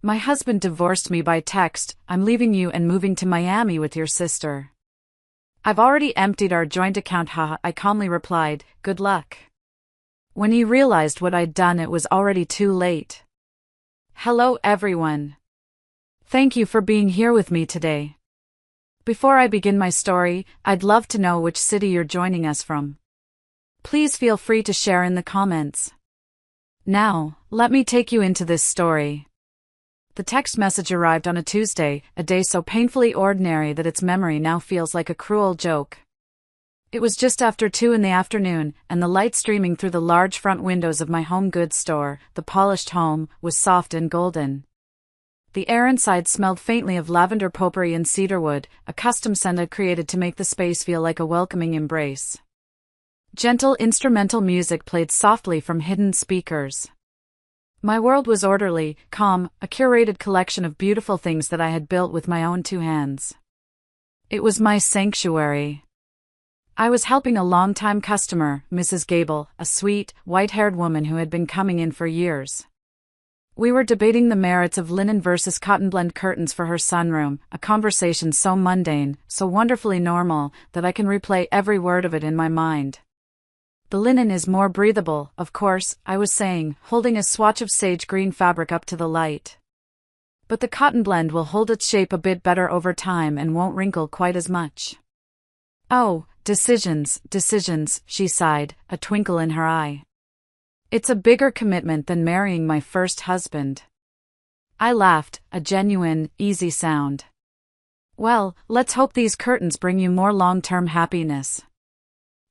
My husband divorced me by text. I'm leaving you and moving to Miami with your sister. I've already emptied our joint account, haha, I calmly replied, good luck. When he realized what I'd done, it was already too late. Hello everyone. Thank you for being here with me today. Before I begin my story, I'd love to know which city you're joining us from. Please feel free to share in the comments. Now, let me take you into this story. The text message arrived on a Tuesday, a day so painfully ordinary that its memory now feels like a cruel joke. It was just after 2 in the afternoon, and the light streaming through the large front windows of my home goods store, the polished home, was soft and golden. The air inside smelled faintly of lavender, potpourri and cedarwood, a custom scent I'd created to make the space feel like a welcoming embrace. Gentle instrumental music played softly from hidden speakers. My world was orderly, calm, a curated collection of beautiful things that I had built with my own 2 hands. It was my sanctuary. I was helping a long-time customer, Mrs. Gable, a sweet, white-haired woman who had been coming in for years. We were debating the merits of linen versus cotton blend curtains for her sunroom, a conversation so mundane, so wonderfully normal, that I can replay every word of it in my mind. The linen is more breathable, of course, I was saying, holding a swatch of sage green fabric up to the light. But the cotton blend will hold its shape a bit better over time and won't wrinkle quite as much. Oh, decisions, she sighed, a twinkle in her eye. It's a bigger commitment than marrying my first husband. I laughed, a genuine, easy sound. Well, let's hope these curtains bring you more long-term happiness.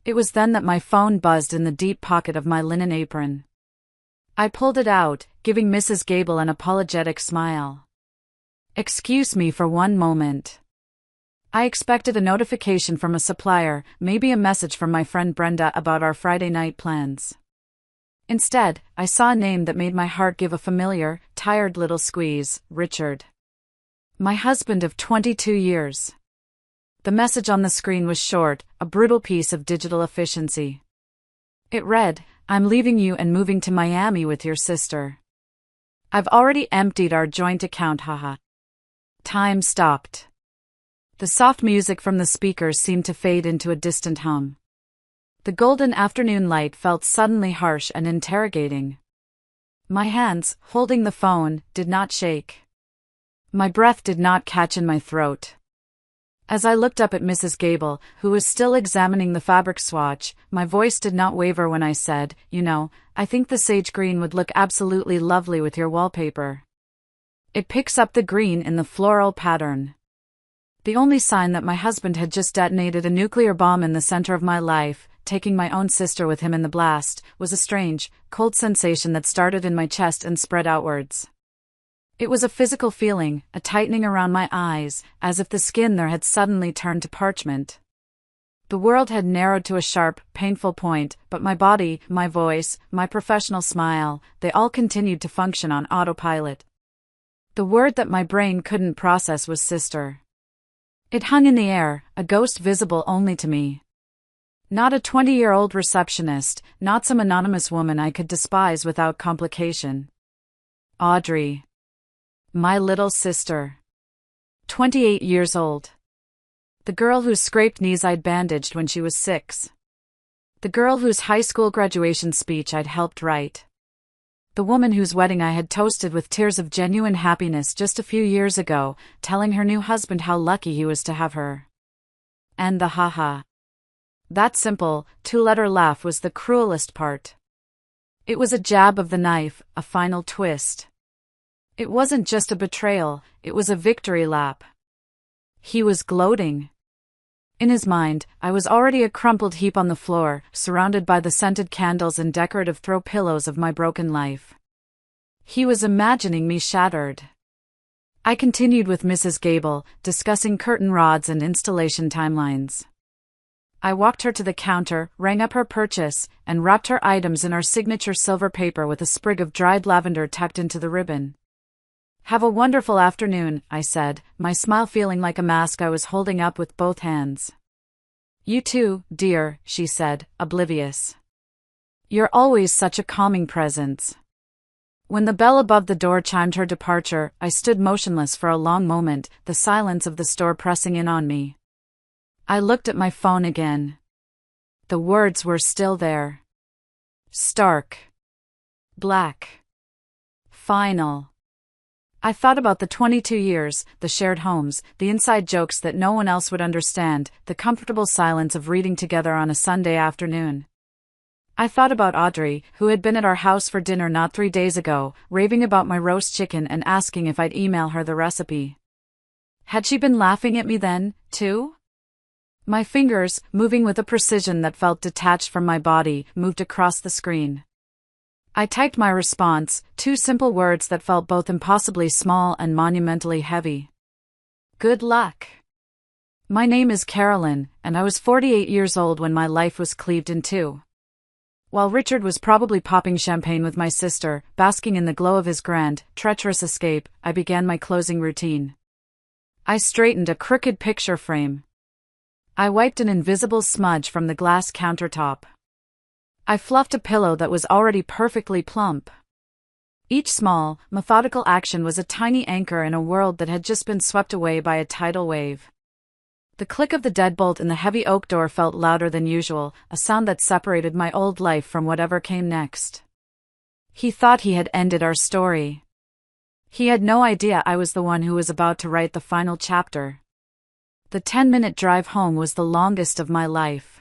It was then that my phone buzzed in the deep pocket of my linen apron. I pulled it out, giving Mrs. Gable an apologetic smile. Excuse me for one moment. I expected a notification from a supplier, maybe a message from my friend Brenda about our Friday night plans. Instead, I saw a name that made my heart give a familiar, tired little squeeze, Richard. My husband of 22 years. The message on the screen was short, a brutal piece of digital efficiency. It read, I'm leaving you and moving to Miami with your sister. I've already emptied our joint account, haha. Time stopped. The soft music from the speakers seemed to fade into a distant hum. The golden afternoon light felt suddenly harsh and interrogating. My hands, holding the phone, did not shake. My breath did not catch in my throat. As I looked up at Mrs. Gable, who was still examining the fabric swatch, my voice did not waver when I said, I think the sage green would look absolutely lovely with your wallpaper. It picks up the green in the floral pattern. The only sign that my husband had just detonated a nuclear bomb in the center of my life, taking my own sister with him in the blast, was a strange, cold sensation that started in my chest and spread outwards. It was a physical feeling, a tightening around my eyes, as if the skin there had suddenly turned to parchment. The world had narrowed to a sharp, painful point, but my body, my voice, my professional smile, they all continued to function on autopilot. The word that my brain couldn't process was sister. It hung in the air, a ghost visible only to me. Not a 20-year-old receptionist, not some anonymous woman I could despise without complication. Audrey. My little sister. 28 years old. The girl whose scraped knees I'd bandaged when she was 6. The girl whose high school graduation speech I'd helped write. The woman whose wedding I had toasted with tears of genuine happiness just a few years ago, telling her new husband how lucky he was to have her. And the haha. That simple, 2-letter laugh was the cruelest part. It was a jab of the knife, a final twist. It wasn't just a betrayal, it was a victory lap. He was gloating. In his mind, I was already a crumpled heap on the floor, surrounded by the scented candles and decorative throw pillows of my broken life. He was imagining me shattered. I continued with Mrs. Gable, discussing curtain rods and installation timelines. I walked her to the counter, rang up her purchase, and wrapped her items in our signature silver paper with a sprig of dried lavender tucked into the ribbon. Have a wonderful afternoon, I said, my smile feeling like a mask I was holding up with both hands. You too, dear, she said, oblivious. You're always such a calming presence. When the bell above the door chimed her departure, I stood motionless for a long moment, the silence of the store pressing in on me. I looked at my phone again. The words were still there. Stark. Black. Final. I thought about the 22 years, the shared homes, the inside jokes that no one else would understand, the comfortable silence of reading together on a Sunday afternoon. I thought about Audrey, who had been at our house for dinner not 3 days ago, raving about my roast chicken and asking if I'd email her the recipe. Had she been laughing at me then, too? My fingers, moving with a precision that felt detached from my body, moved across the screen. I typed my response, 2 simple words that felt both impossibly small and monumentally heavy. Good luck. My name is Carolyn, and I was 48 years old when my life was cleaved in two. While Richard was probably popping champagne with my sister, basking in the glow of his grand, treacherous escape, I began my closing routine. I straightened a crooked picture frame. I wiped an invisible smudge from the glass countertop. I fluffed a pillow that was already perfectly plump. Each small, methodical action was a tiny anchor in a world that had just been swept away by a tidal wave. The click of the deadbolt in the heavy oak door felt louder than usual, a sound that separated my old life from whatever came next. He thought he had ended our story. He had no idea I was the one who was about to write the final chapter. The 10-minute drive home was the longest of my life.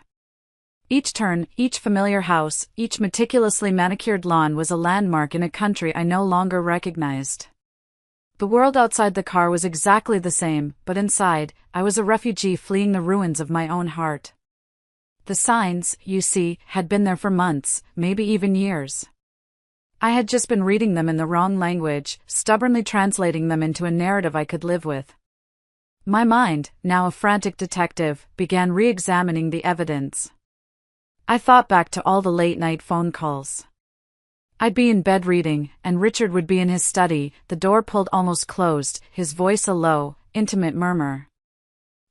Each turn, each familiar house, each meticulously manicured lawn was a landmark in a country I no longer recognized. The world outside the car was exactly the same, but inside, I was a refugee fleeing the ruins of my own heart. The signs, you see, had been there for months, maybe even years. I had just been reading them in the wrong language, stubbornly translating them into a narrative I could live with. My mind, now a frantic detective, began re-examining the evidence. I thought back to all the late-night phone calls. I'd be in bed reading, and Richard would be in his study, the door pulled almost closed, his voice a low, intimate murmur.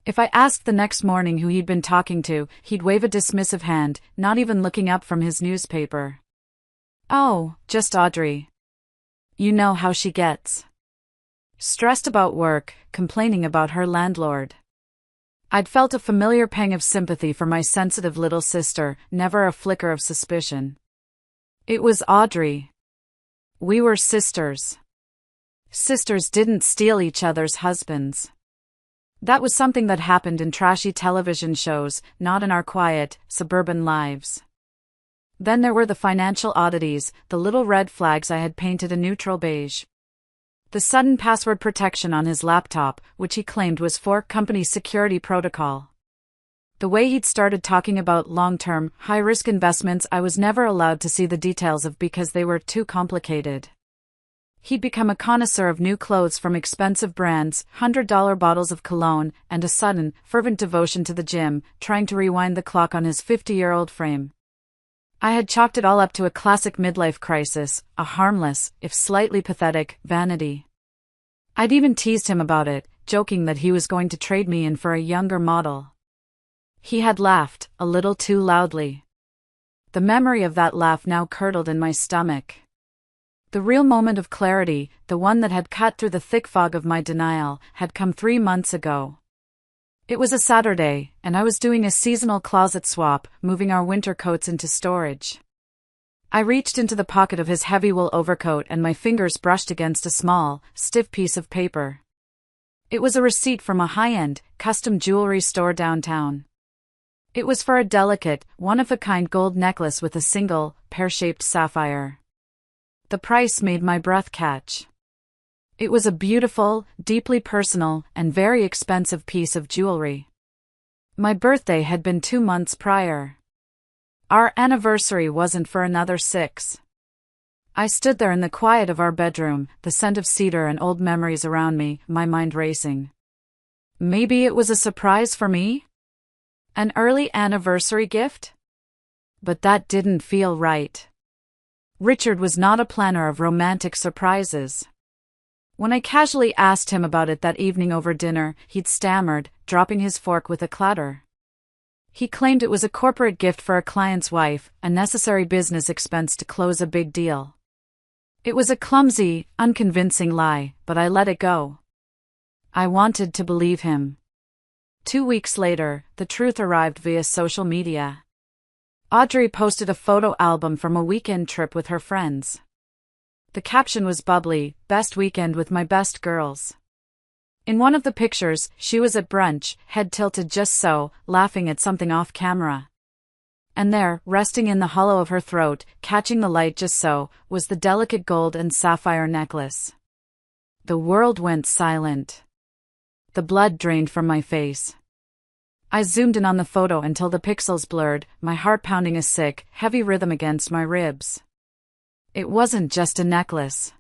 If I asked the next morning who he'd been talking to, he'd wave a dismissive hand, not even looking up from his newspaper. Oh, just Audrey. You know how she gets. Stressed about work, complaining about her landlord. I'd felt a familiar pang of sympathy for my sensitive little sister, never a flicker of suspicion. It was Audrey. We were sisters. Sisters didn't steal each other's husbands. That was something that happened in trashy television shows, not in our quiet, suburban lives. Then there were the financial oddities, the little red flags I had painted a neutral beige. The sudden password protection on his laptop, which he claimed was for company security protocol. The way he'd started talking about long-term, high-risk investments I was never allowed to see the details of because they were too complicated. He'd become a connoisseur of new clothes from expensive brands, $100 bottles of cologne, and a sudden, fervent devotion to the gym, trying to rewind the clock on his 50-year-old frame. I had chalked it all up to a classic midlife crisis, a harmless, if slightly pathetic, vanity. I'd even teased him about it, joking that he was going to trade me in for a younger model. He had laughed, a little too loudly. The memory of that laugh now curdled in my stomach. The real moment of clarity, the one that had cut through the thick fog of my denial, had come 3 months ago. It was a Saturday, and I was doing a seasonal closet swap, moving our winter coats into storage. I reached into the pocket of his heavy wool overcoat and my fingers brushed against a small, stiff piece of paper. It was a receipt from a high-end, custom jewelry store downtown. It was for a delicate, one-of-a-kind gold necklace with a single, pear-shaped sapphire. The price made my breath catch. It was a beautiful, deeply personal, and very expensive piece of jewelry. My birthday had been 2 months prior. Our anniversary wasn't for another 6. I stood there in the quiet of our bedroom, the scent of cedar and old memories around me, my mind racing. Maybe it was a surprise for me? An early anniversary gift? But that didn't feel right. Richard was not a planner of romantic surprises. When I casually asked him about it that evening over dinner, he'd stammered, dropping his fork with a clatter. He claimed it was a corporate gift for a client's wife, a necessary business expense to close a big deal. It was a clumsy, unconvincing lie, but I let it go. I wanted to believe him. 2 weeks later, the truth arrived via social media. Audrey posted a photo album from a weekend trip with her friends. The caption was bubbly, "Best weekend with my best girls." In one of the pictures, she was at brunch, head tilted just so, laughing at something off camera. And there, resting in the hollow of her throat, catching the light just so, was the delicate gold and sapphire necklace. The world went silent. The blood drained from my face. I zoomed in on the photo until the pixels blurred, my heart pounding a sick, heavy rhythm against my ribs. It wasn't just a necklace.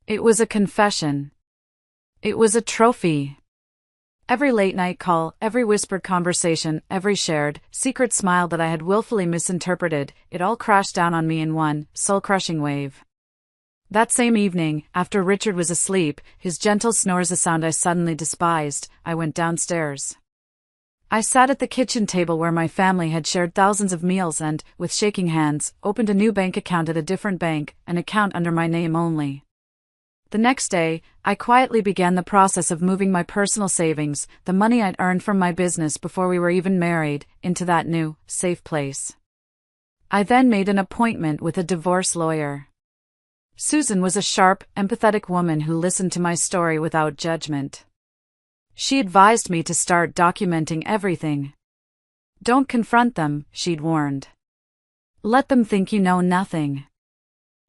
It was a confession. It was a trophy. Every late-night call, every whispered conversation, every shared, secret smile that I had willfully misinterpreted, it all crashed down on me in one, soul-crushing wave. That same evening, after Richard was asleep, his gentle snores a sound I suddenly despised, I went downstairs. I sat at the kitchen table where my family had shared thousands of meals and, with shaking hands, opened a new bank account at a different bank, an account under my name only. The next day, I quietly began the process of moving my personal savings, the money I'd earned from my business before we were even married, into that new, safe place. I then made an appointment with a divorce lawyer. Susan was a sharp, empathetic woman who listened to my story without judgment. She advised me to start documenting everything. Don't confront them, she'd warned. Let them think you know nothing.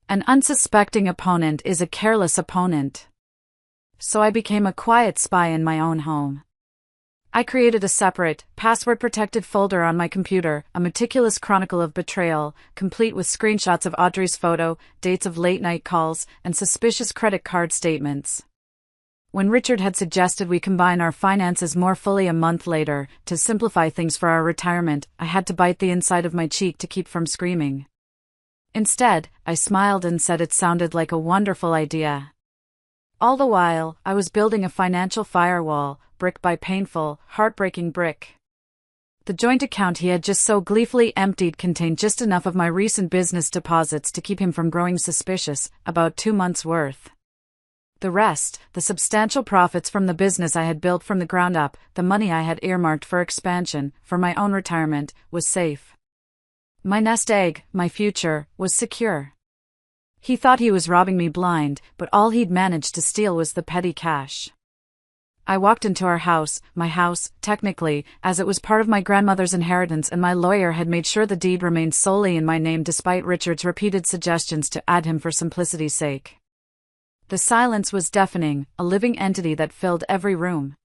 An unsuspecting opponent is a careless opponent. So I became a quiet spy in my own home. I created a separate, password-protected folder on my computer, a meticulous chronicle of betrayal, complete with screenshots of Audrey's photo, dates of late-night calls, and suspicious credit card statements. When Richard had suggested we combine our finances more fully a month later, to simplify things for our retirement, I had to bite the inside of my cheek to keep from screaming. Instead, I smiled and said it sounded like a wonderful idea. All the while, I was building a financial firewall, brick by painful, heartbreaking brick. The joint account he had just so gleefully emptied contained just enough of my recent business deposits to keep him from growing suspicious, about 2 months' worth. The rest, the substantial profits from the business I had built from the ground up, the money I had earmarked for expansion, for my own retirement, was safe. My nest egg, my future, was secure. He thought he was robbing me blind, but all he'd managed to steal was the petty cash. I walked into our house, my house, technically, as it was part of my grandmother's inheritance, and my lawyer had made sure the deed remained solely in my name despite Richard's repeated suggestions to add him for simplicity's sake. The silence was deafening, a living entity that filled every room.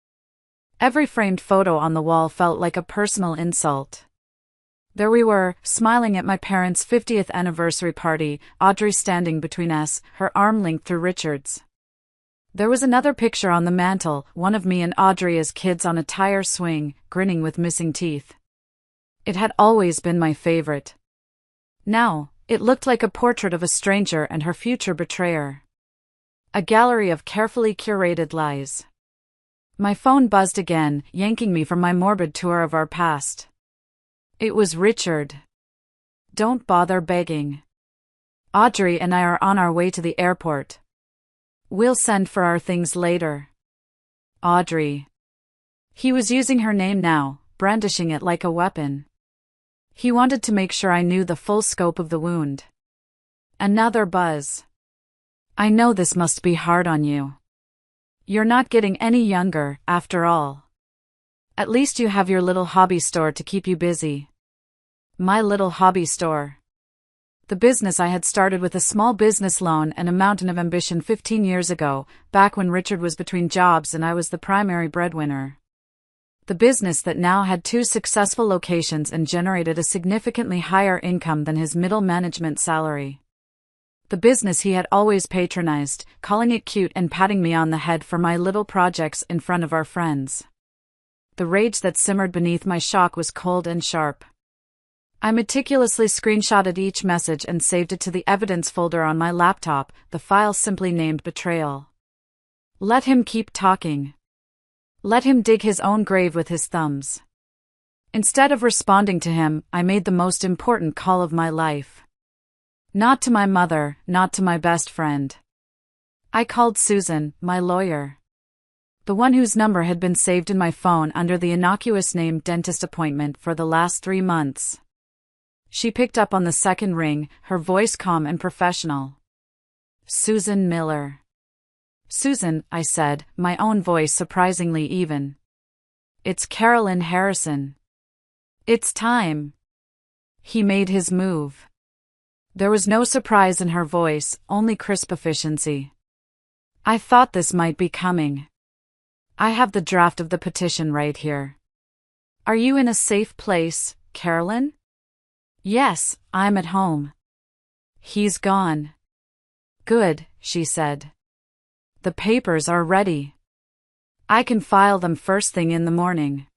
Every framed photo on the wall felt like a personal insult. There we were, smiling at my parents' 50th anniversary party, Audrey standing between us, her arm linked through Richard's. There was another picture on the mantel, one of me and Audrey as kids on a tire swing, grinning with missing teeth. It had always been my favorite. Now, it looked like a portrait of a stranger and her future betrayer. A gallery of carefully curated lies. My phone buzzed again, yanking me from my morbid tour of our past. It was Richard. Don't bother begging. Audrey and I are on our way to the airport. We'll send for our things later. Audrey. He was using her name now, brandishing it like a weapon. He wanted to make sure I knew the full scope of the wound. Another buzz. I know this must be hard on you. You're not getting any younger, after all. At least you have your little hobby store to keep you busy. My little hobby store. The business I had started with a small business loan and a mountain of ambition 15 years ago, back when Richard was between jobs and I was the primary breadwinner. The business that now had 2 successful locations and generated a significantly higher income than his middle management salary. The business he had always patronized, calling it cute and patting me on the head for my little projects in front of our friends. The rage that simmered beneath my shock was cold and sharp. I meticulously screenshotted each message and saved it to the evidence folder on my laptop, the file simply named betrayal. Let him keep talking. Let him dig his own grave with his thumbs. Instead of responding to him, I made the most important call of my life. Not to my mother, not to my best friend. I called Susan, my lawyer. The one whose number had been saved in my phone under the innocuous name dentist appointment for the last 3 months. She picked up on the second ring, her voice calm and professional. Susan Miller. Susan, I said, my own voice surprisingly even. It's Carolyn Harrison. It's time. He made his move. There was no surprise in her voice, only crisp efficiency. I thought this might be coming. I have the draft of the petition right here. Are you in a safe place, Carolyn? Yes, I'm at home. He's gone. Good, she said. The papers are ready. I can file them first thing in the morning.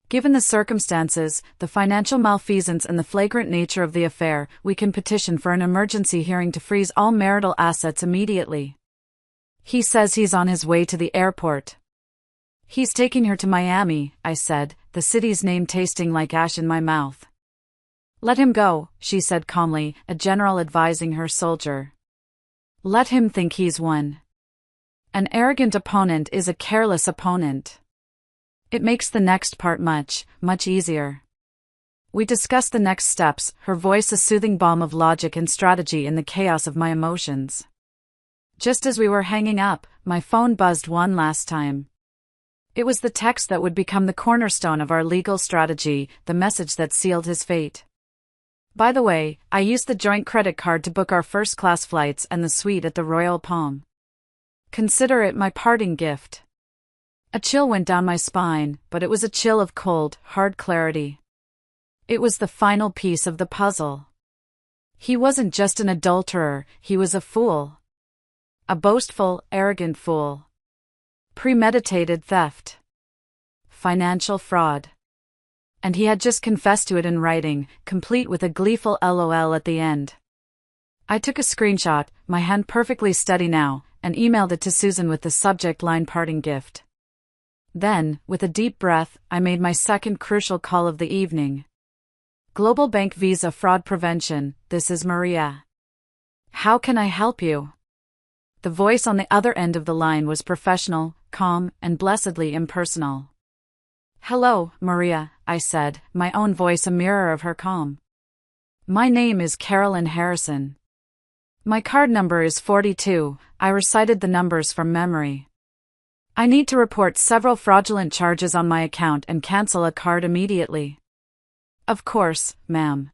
Given the circumstances, the financial malfeasance and the flagrant nature of the affair, we can petition for an emergency hearing to freeze all marital assets immediately. He says he's on his way to the airport. He's taking her to Miami, I said, the city's name tasting like ash in my mouth. Let him go, she said calmly, a general advising her soldier. Let him think he's won. An arrogant opponent is a careless opponent. It makes the next part much, much easier. We discussed the next steps, her voice a soothing balm of logic and strategy in the chaos of my emotions. Just as we were hanging up, my phone buzzed one last time. It was the text that would become the cornerstone of our legal strategy, the message that sealed his fate. By the way, I used the joint credit card to book our first-class flights and the suite at the Royal Palm. Consider it my parting gift. A chill went down my spine, but it was a chill of cold, hard clarity. It was the final piece of the puzzle. He wasn't just an adulterer, he was a fool. A boastful, arrogant fool. Premeditated theft. Financial fraud. And he had just confessed to it in writing, complete with a gleeful LOL at the end. I took a screenshot, my hand perfectly steady now, and emailed it to Susan with the subject line parting gift. Then, with a deep breath, I made my second crucial call of the evening. Global Bank Visa Fraud Prevention, this is Maria. How can I help you? The voice on the other end of the line was professional, calm, and blessedly impersonal. Hello, Maria, I said, my own voice a mirror of her calm. My name is Carolyn Harrison. My card number is 42, I recited the numbers from memory. I need to report several fraudulent charges on my account and cancel a card immediately. Of course, ma'am.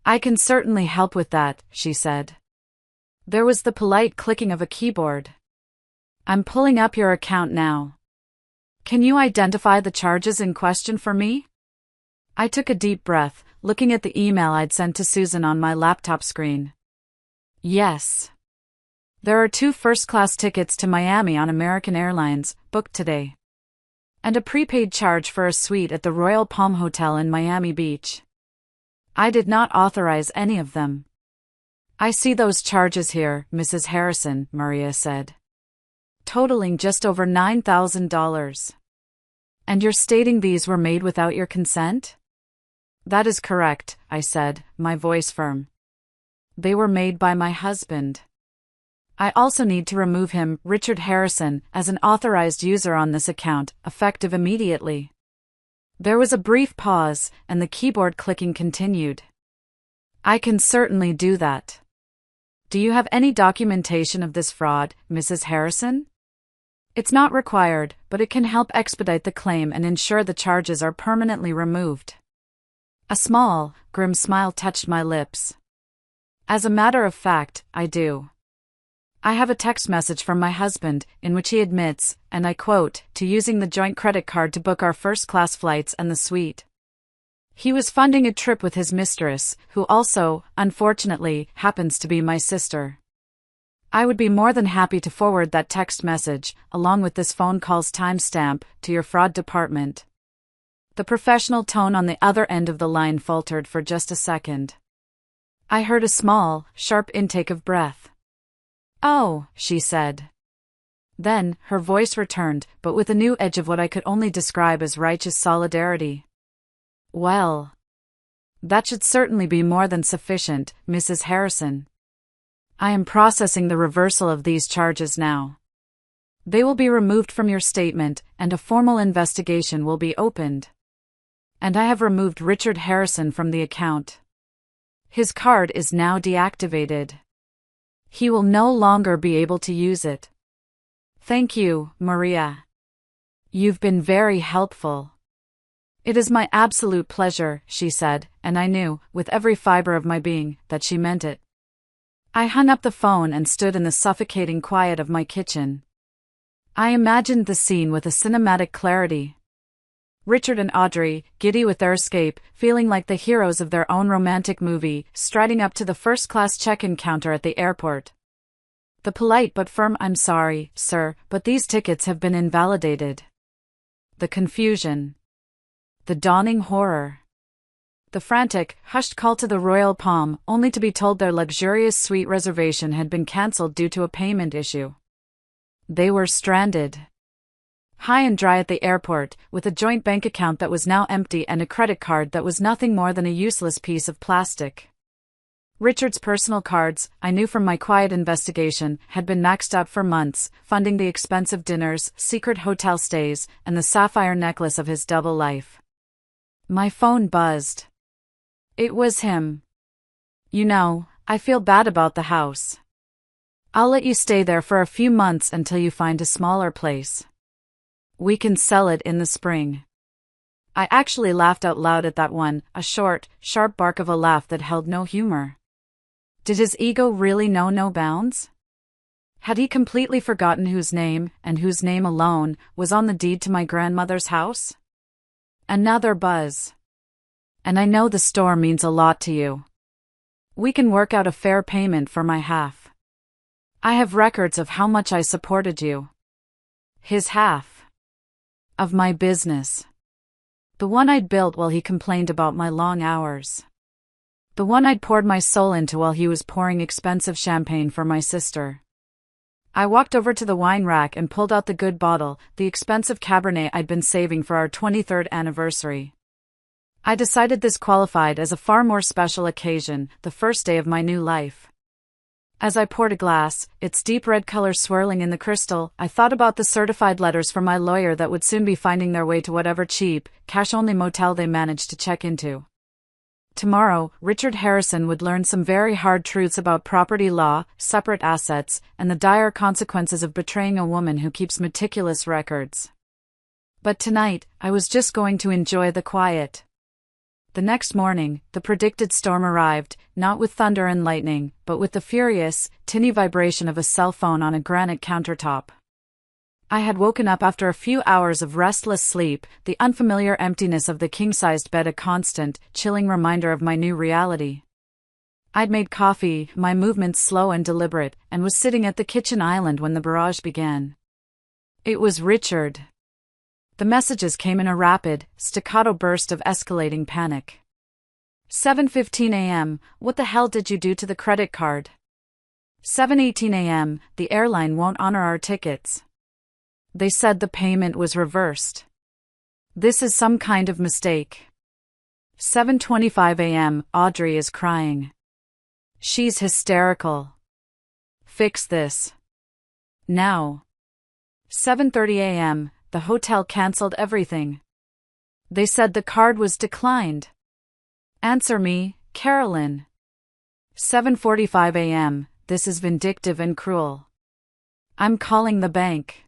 I can certainly help with that, she said. There was the polite clicking of a keyboard. I'm pulling up your account now. Can you identify the charges in question for me? I took a deep breath, looking at the email I'd sent to Susan on my laptop screen. Yes. There are 2 first-class tickets to Miami on American Airlines, booked today. And a prepaid charge for a suite at the Royal Palm Hotel in Miami Beach. I did not authorize any of them. I see those charges here, Mrs. Harrison, Maria said. Totaling just over $9,000. And you're stating these were made without your consent? That is correct, I said, my voice firm. They were made by my husband. I also need to remove him, Richard Harrison, as an authorized user on this account, effective immediately. There was a brief pause, and the keyboard clicking continued. I can certainly do that. Do you have any documentation of this fraud, Mrs. Harrison? It's not required, but it can help expedite the claim and ensure the charges are permanently removed. A small, grim smile touched my lips. As a matter of fact, I do. I have a text message from my husband, in which he admits, and I quote, to using the joint credit card to book our first-class flights and the suite. He was funding a trip with his mistress, who also, unfortunately, happens to be my sister. I would be more than happy to forward that text message, along with this phone call's timestamp, to your fraud department. The professional tone on the other end of the line faltered for just a second. I heard a small, sharp intake of breath. Oh, she said. Then, her voice returned, but with a new edge of what I could only describe as righteous solidarity. Well, That should certainly be more than sufficient, Mrs. Harrison. I am processing the reversal of these charges now. They will be removed from your statement, and a formal investigation will be opened. And I have removed Richard Harrison from the account. His card is now deactivated. He will no longer be able to use it. Thank you, Maria. You've been very helpful. It is my absolute pleasure, she said, and I knew, with every fiber of my being, that she meant it. I hung up the phone and stood in the suffocating quiet of my kitchen. I imagined the scene with a cinematic clarity. Richard and Audrey, giddy with their escape, feeling like the heroes of their own romantic movie, striding up to the first-class check-in counter at the airport. The polite but firm "I'm sorry, sir, but these tickets have been invalidated." The confusion. The dawning horror. The frantic, hushed call to the Royal Palm, only to be told their luxurious suite reservation had been cancelled due to a payment issue. They were stranded. High and dry at the airport, with a joint bank account that was now empty and a credit card that was nothing more than a useless piece of plastic. Richard's personal cards, I knew from my quiet investigation, had been maxed out for months, funding the expensive dinners, secret hotel stays, and the sapphire necklace of his double life. My phone buzzed. It was him. "You know, I feel bad about the house. I'll let you stay there for a few months until you find a smaller place. We can sell it in the spring." I actually laughed out loud at that one, a short, sharp bark of a laugh that held no humor. Did his ego really know no bounds? Had he completely forgotten whose name, and whose name alone, was on the deed to my grandmother's house? Another buzz. "And I know the store means a lot to you. We can work out a fair payment for my half. I have records of how much I supported you." His half. Of my business. The one I'd built while he complained about my long hours. The one I'd poured my soul into while he was pouring expensive champagne for my sister. I walked over to the wine rack and pulled out the good bottle, the expensive Cabernet I'd been saving for our 23rd anniversary. I decided this qualified as a far more special occasion, the first day of my new life. As I poured a glass, its deep red color swirling in the crystal, I thought about the certified letters from my lawyer that would soon be finding their way to whatever cheap, cash-only motel they managed to check into. Tomorrow, Richard Harrison would learn some very hard truths about property law, separate assets, and the dire consequences of betraying a woman who keeps meticulous records. But tonight, I was just going to enjoy the quiet. The next morning, the predicted storm arrived, not with thunder and lightning, but with the furious, tinny vibration of a cell phone on a granite countertop. I had woken up after a few hours of restless sleep, the unfamiliar emptiness of the king-sized bed a constant, chilling reminder of my new reality. I'd made coffee, my movements slow and deliberate, and was sitting at the kitchen island when the barrage began. It was Richard. The messages came in a rapid, staccato burst of escalating panic. 7:15 a.m., "What the hell did you do to the credit card?" 7:18 a.m., "The airline won't honor our tickets. They said the payment was reversed. This is some kind of mistake." 7:25 a.m., "Audrey is crying. She's hysterical. Fix this. Now." 7:30 a.m., "The hotel cancelled everything. They said the card was declined. Answer me, Carolyn." 7:45 a.m., "This is vindictive and cruel. I'm calling the bank."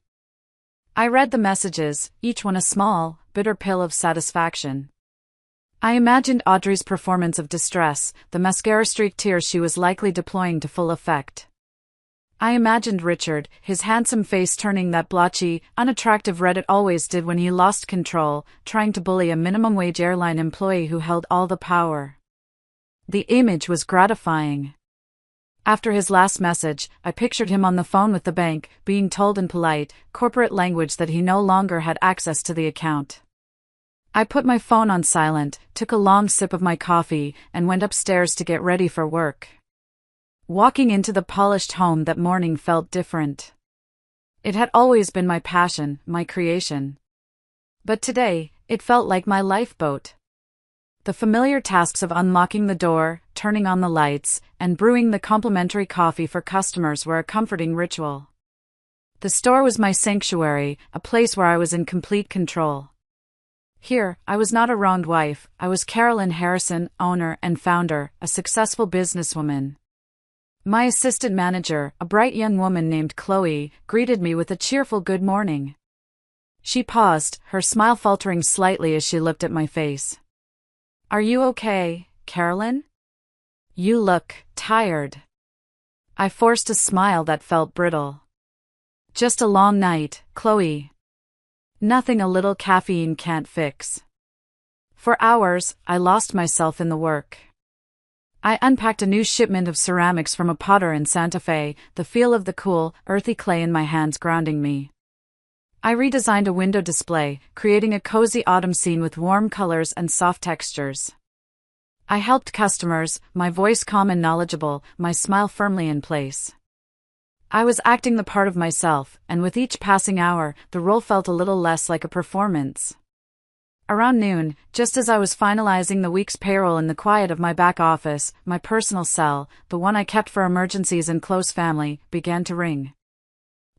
I read the messages, each one a small, bitter pill of satisfaction. I imagined Audrey's performance of distress, the mascara-streaked tears she was likely deploying to full effect. I imagined Richard, his handsome face turning that blotchy, unattractive red it always did when he lost control, trying to bully a minimum-wage airline employee who held all the power. The image was gratifying. After his last message, I pictured him on the phone with the bank, being told in polite, corporate language that he no longer had access to the account. I put my phone on silent, took a long sip of my coffee, and went upstairs to get ready for work. Walking into the polished home that morning felt different. It had always been my passion, my creation. But today, it felt like my lifeboat. The familiar tasks of unlocking the door, turning on the lights, and brewing the complimentary coffee for customers were a comforting ritual. The store was my sanctuary, a place where I was in complete control. Here, I was not a wronged wife, I was Carolyn Harrison, owner and founder, a successful businesswoman. My assistant manager, a bright young woman named Chloe, greeted me with a cheerful good morning. She paused, her smile faltering slightly as she looked at my face. "Are you okay, Carolyn? You look tired." I forced a smile that felt brittle. "Just a long night, Chloe. Nothing a little caffeine can't fix." For hours, I lost myself in the work. I unpacked a new shipment of ceramics from a potter in Santa Fe, the feel of the cool, earthy clay in my hands grounding me. I redesigned a window display, creating a cozy autumn scene with warm colors and soft textures. I helped customers, my voice calm and knowledgeable, my smile firmly in place. I was acting the part of myself, and with each passing hour, the role felt a little less like a performance. Around noon, just as I was finalizing the week's payroll in the quiet of my back office, my personal cell, the one I kept for emergencies and close family, began to ring.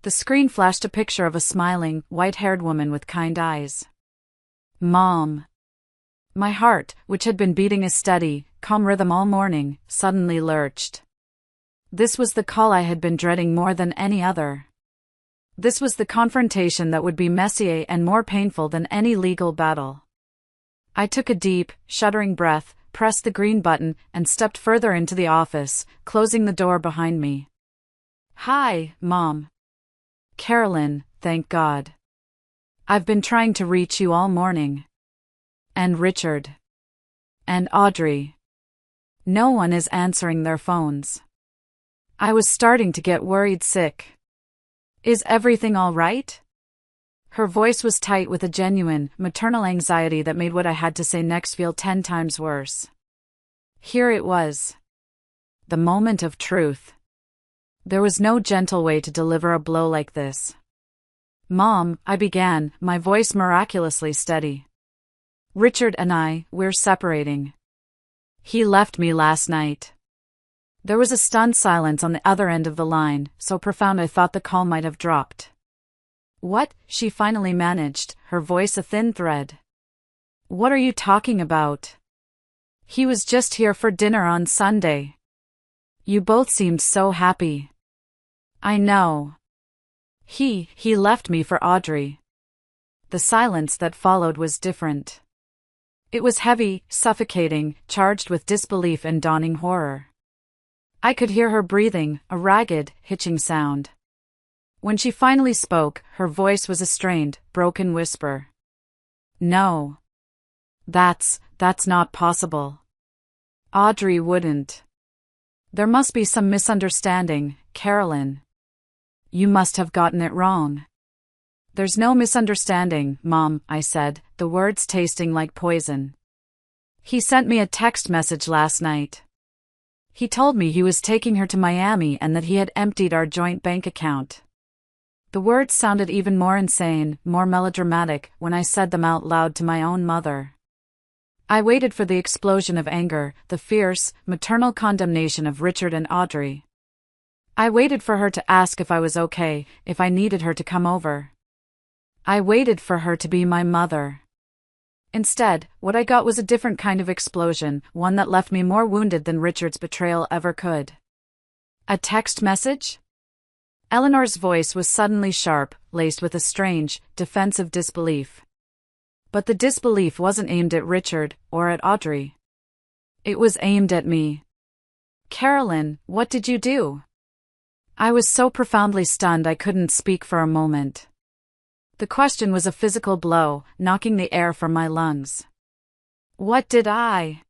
The screen flashed a picture of a smiling, white-haired woman with kind eyes. Mom. My heart, which had been beating a steady, calm rhythm all morning, suddenly lurched. This was the call I had been dreading more than any other. This was the confrontation that would be messier and more painful than any legal battle. I took a deep, shuddering breath, pressed the green button, and stepped further into the office, closing the door behind me. "Hi, Mom." "Carolyn, thank God. I've been trying to reach you all morning. And Richard. And Audrey. No one is answering their phones." I was starting to get worried sick. "Is everything all right?" Her voice was tight with a genuine, maternal anxiety that made what I had to say next feel 10 times worse. Here it was. The moment of truth. There was no gentle way to deliver a blow like this. "Mom," I began, my voice miraculously steady. "Richard and we're separating. He left me last night." There was a stunned silence on the other end of the line, so profound I thought the call might have dropped. "What?" she finally managed, her voice a thin thread. "What are you talking about? He was just here for dinner on Sunday. You both seemed so happy." "I know. He left me for Audrey." The silence that followed was different. It was heavy, suffocating, charged with disbelief and dawning horror. I could hear her breathing, a ragged, hitching sound. When she finally spoke, her voice was a strained, broken whisper. "No. That's not possible. Audrey wouldn't. There must be some misunderstanding, Carolyn. You must have gotten it wrong." "There's no misunderstanding, Mom," I said, the words tasting like poison. "He sent me a text message last night. He told me he was taking her to Miami and that he had emptied our joint bank account." The words sounded even more insane, more melodramatic, when I said them out loud to my own mother. I waited for the explosion of anger, the fierce, maternal condemnation of Richard and Audrey. I waited for her to ask if I was okay, if I needed her to come over. I waited for her to be my mother. Instead, what I got was a different kind of explosion, one that left me more wounded than Richard's betrayal ever could. "A text message?" Eleanor's voice was suddenly sharp, laced with a strange, defensive disbelief. But the disbelief wasn't aimed at Richard, or at Audrey. It was aimed at me. "Carolyn, what did you do?" I was so profoundly stunned I couldn't speak for a moment. The question was a physical blow, knocking the air from my lungs. "What did I?"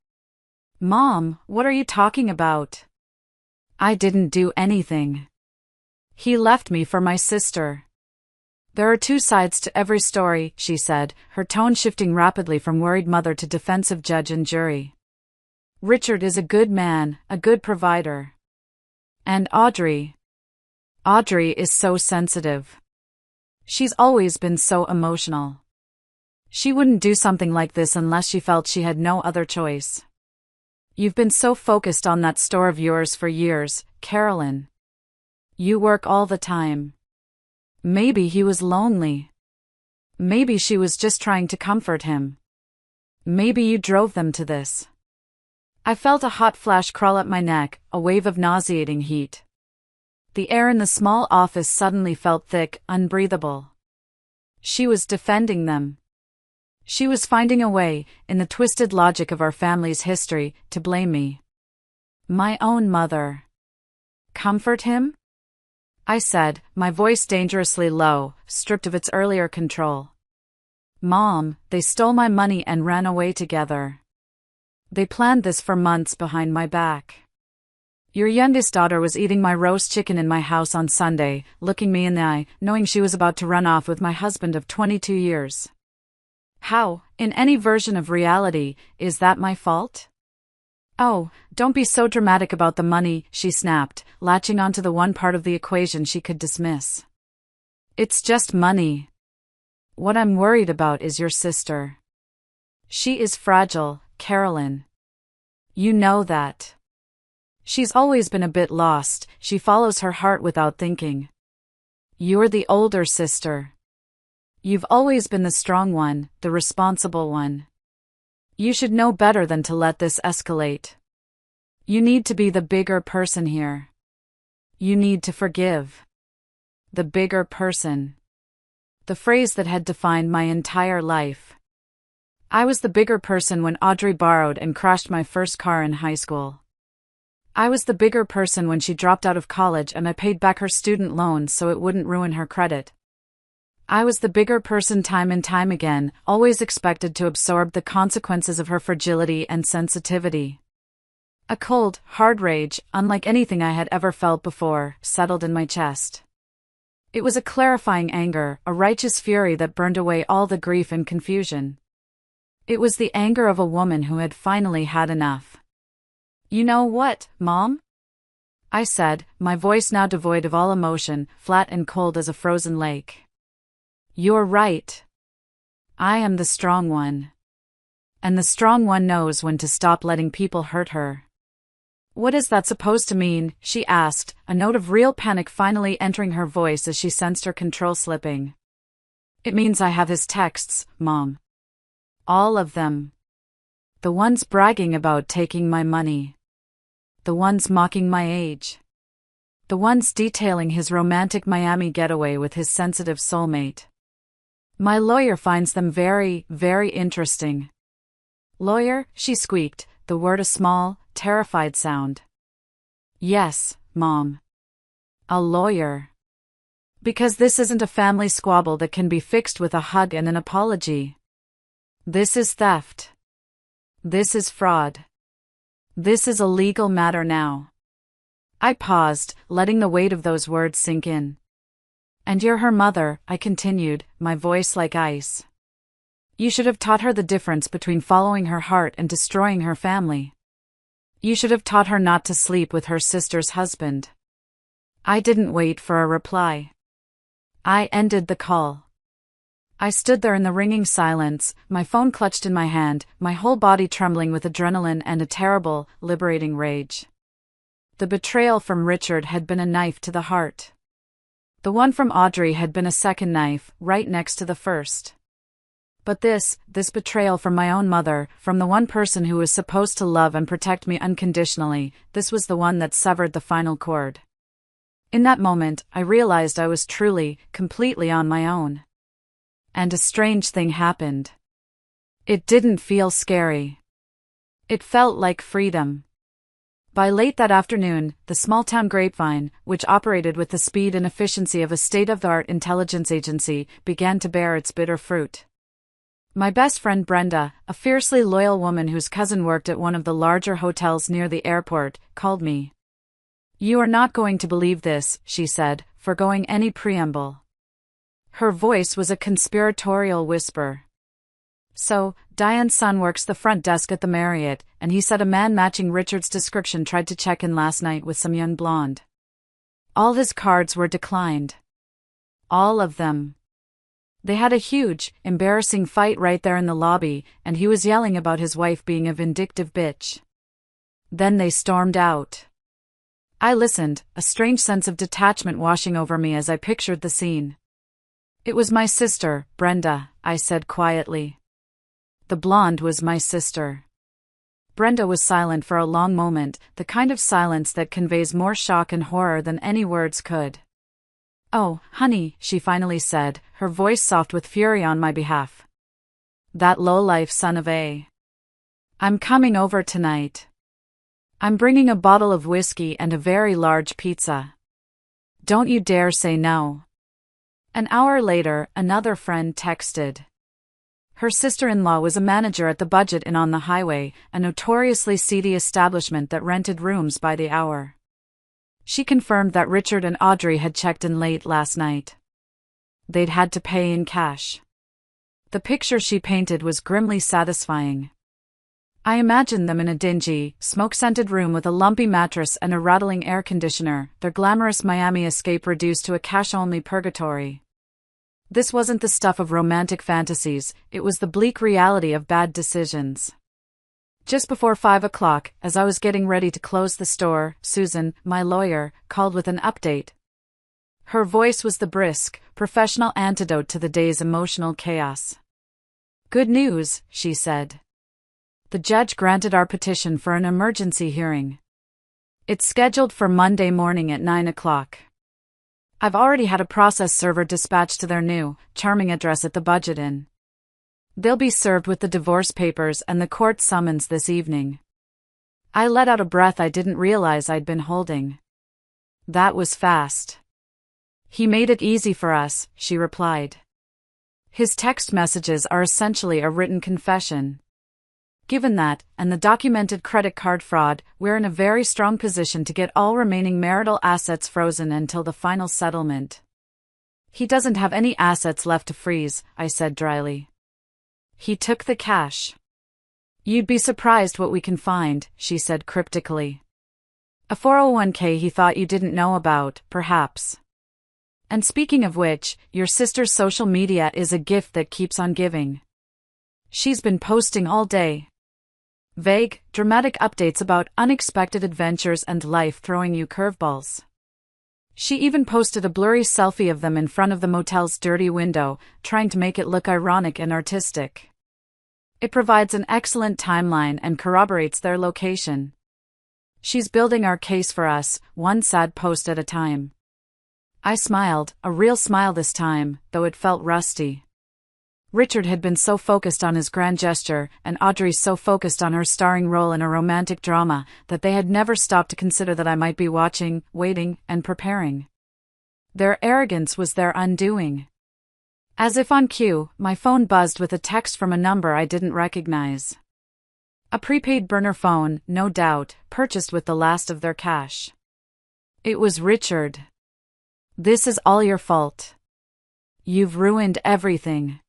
"Mom, what are you talking about?" "I didn't do anything. He left me for my sister." "There are two sides to every story," she said, her tone shifting rapidly from worried mother to defensive judge and jury. "Richard is a good man, a good provider. And Audrey is so sensitive. She's always been so emotional. She wouldn't do something like this unless she felt she had no other choice. You've been so focused on that store of yours for years, Carolyn. You work all the time. Maybe he was lonely. Maybe she was just trying to comfort him. Maybe you drove them to this. I felt a hot flash crawl up my neck, a wave of nauseating heat. The air in the small office suddenly felt thick, unbreathable. She was defending them. She was finding a way, in the twisted logic of our family's history, to blame me. My own mother. Comfort him? I said, my voice dangerously low, stripped of its earlier control. Mom, they stole my money and ran away together. They planned this for months behind my back. Your youngest daughter was eating my roast chicken in my house on Sunday, looking me in the eye, knowing she was about to run off with my husband of 22 years. How, in any version of reality, is that my fault? Oh, don't be so dramatic about the money, she snapped, latching onto the one part of the equation she could dismiss. It's just money. What I'm worried about is your sister. She is fragile, Carolyn. You know that. She's always been a bit lost, she follows her heart without thinking. You're the older sister. You've always been the strong one, the responsible one. You should know better than to let this escalate. You need to be the bigger person here. You need to forgive. The bigger person. The phrase that had defined my entire life. I was the bigger person when Audrey borrowed and crashed my first car in high school. I was the bigger person when she dropped out of college and I paid back her student loans so it wouldn't ruin her credit. I was the bigger person time and time again, always expected to absorb the consequences of her fragility and sensitivity. A cold, hard rage, unlike anything I had ever felt before, settled in my chest. It was a clarifying anger, a righteous fury that burned away all the grief and confusion. It was the anger of a woman who had finally had enough. You know what, Mom? I said, my voice now devoid of all emotion, flat and cold as a frozen lake. You're right. I am the strong one. And the strong one knows when to stop letting people hurt her. What is that supposed to mean? She asked, a note of real panic finally entering her voice as she sensed her control slipping. It means I have his texts, Mom. All of them. The ones bragging about taking my money. The ones mocking my age. The ones detailing his romantic Miami getaway with his sensitive soulmate. My lawyer finds them very, very interesting. Lawyer, she squeaked, the word a small, terrified sound. Yes, Mom. A lawyer. Because this isn't a family squabble that can be fixed with a hug and an apology. This is theft. This is fraud. This is a legal matter now. I paused, letting the weight of those words sink in. And you're her mother, I continued, my voice like ice. You should have taught her the difference between following her heart and destroying her family. You should have taught her not to sleep with her sister's husband. I didn't wait for a reply. I ended the call. I stood there in the ringing silence, my phone clutched in my hand, my whole body trembling with adrenaline and a terrible, liberating rage. The betrayal from Richard had been a knife to the heart. The one from Audrey had been a second knife, right next to the first. But this betrayal from my own mother, from the one person who was supposed to love and protect me unconditionally, this was the one that severed the final cord. In that moment, I realized I was truly, completely on my own. And a strange thing happened. It didn't feel scary. It felt like freedom. By late that afternoon, the small-town Grapevine, which operated with the speed and efficiency of a state-of-the-art intelligence agency, began to bear its bitter fruit. My best friend Brenda, a fiercely loyal woman whose cousin worked at one of the larger hotels near the airport, called me. You are not going to believe this, she said, foregoing any preamble. Her voice was a conspiratorial whisper. So, Diane's son works the front desk at the Marriott, and he said a man matching Richard's description tried to check in last night with some young blonde. All his cards were declined. All of them. They had a huge, embarrassing fight right there in the lobby, and he was yelling about his wife being a vindictive bitch. Then they stormed out. I listened, a strange sense of detachment washing over me as I pictured the scene. It was my sister, Brenda, I said quietly. The blonde was my sister. Brenda was silent for a long moment, the kind of silence that conveys more shock and horror than any words could. "Oh, honey," she finally said, her voice soft with fury on my behalf. "That lowlife son of a. I'm coming over tonight. I'm bringing a bottle of whiskey and a very large pizza. Don't you dare say no." An hour later, another friend texted. Her sister-in-law was a manager at the Budget Inn on the highway, a notoriously seedy establishment that rented rooms by the hour. She confirmed that Richard and Audrey had checked in late last night. They'd had to pay in cash. The picture she painted was grimly satisfying. I imagined them in a dingy, smoke-scented room with a lumpy mattress and a rattling air conditioner, their glamorous Miami escape reduced to a cash-only purgatory. This wasn't the stuff of romantic fantasies, it was the bleak reality of bad decisions. Just before 5 o'clock, as I was getting ready to close the store, Susan, my lawyer, called with an update. Her voice was the brisk, professional antidote to the day's emotional chaos. "Good news," she said. "The judge granted our petition for an emergency hearing. It's scheduled for Monday morning at 9 o'clock. I've already had a process server dispatched to their new, charming address at the Budget Inn. They'll be served with the divorce papers and the court summons this evening." I let out a breath I didn't realize I'd been holding. "That was fast." "He made it easy for us," she replied. "His text messages are essentially a written confession. Given that, and the documented credit card fraud, we're in a very strong position to get all remaining marital assets frozen until the final settlement." "He doesn't have any assets left to freeze," I said dryly. "He took the cash." "You'd be surprised what we can find," she said cryptically. "A 401k he thought you didn't know about, perhaps. And speaking of which, your sister's social media is a gift that keeps on giving. She's been posting all day. Vague, dramatic updates about unexpected adventures and life throwing you curveballs. She even posted a blurry selfie of them in front of the motel's dirty window, trying to make it look ironic and artistic. It provides an excellent timeline and corroborates their location. She's building our case for us, one sad post at a time. I smiled, a real smile this time, though it felt rusty. Richard had been so focused on his grand gesture, and Audrey so focused on her starring role in a romantic drama, that they had never stopped to consider that I might be watching, waiting, and preparing. Their arrogance was their undoing. As if on cue, my phone buzzed with a text from a number I didn't recognize. A prepaid burner phone, no doubt, purchased with the last of their cash. It was Richard. "This is all your fault. You've ruined everything.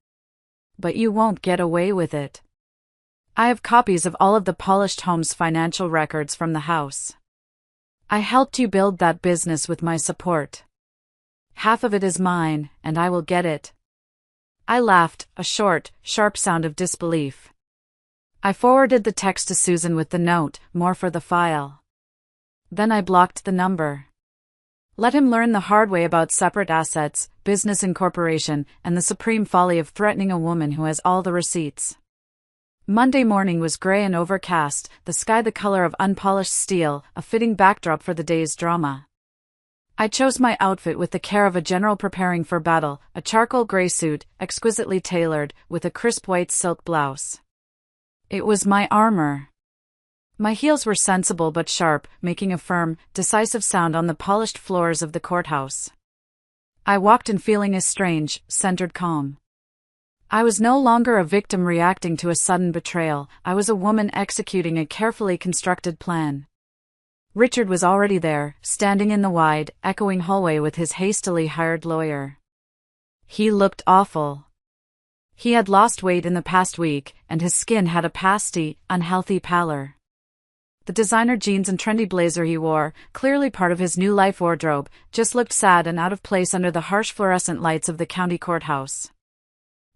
But you won't get away with it. I have copies of all of the Polished Homes financial records from the house. I helped you build that business with my support. Half of it is mine, and I will get it." I laughed, a short, sharp sound of disbelief. I forwarded the text to Susan with the note, "More for the file." Then I blocked the number. Let him learn the hard way about separate assets, business incorporation, and the supreme folly of threatening a woman who has all the receipts. Monday morning was gray and overcast, the sky the color of unpolished steel, a fitting backdrop for the day's drama. I chose my outfit with the care of a general preparing for battle, a charcoal gray suit, exquisitely tailored, with a crisp white silk blouse. It was my armor. My heels were sensible but sharp, making a firm, decisive sound on the polished floors of the courthouse. I walked in feeling a strange, centered calm. I was no longer a victim reacting to a sudden betrayal, I was a woman executing a carefully constructed plan. Richard was already there, standing in the wide, echoing hallway with his hastily hired lawyer. He looked awful. He had lost weight in the past week, and his skin had a pasty, unhealthy pallor. The designer jeans and trendy blazer he wore, clearly part of his new life wardrobe, just looked sad and out of place under the harsh fluorescent lights of the county courthouse.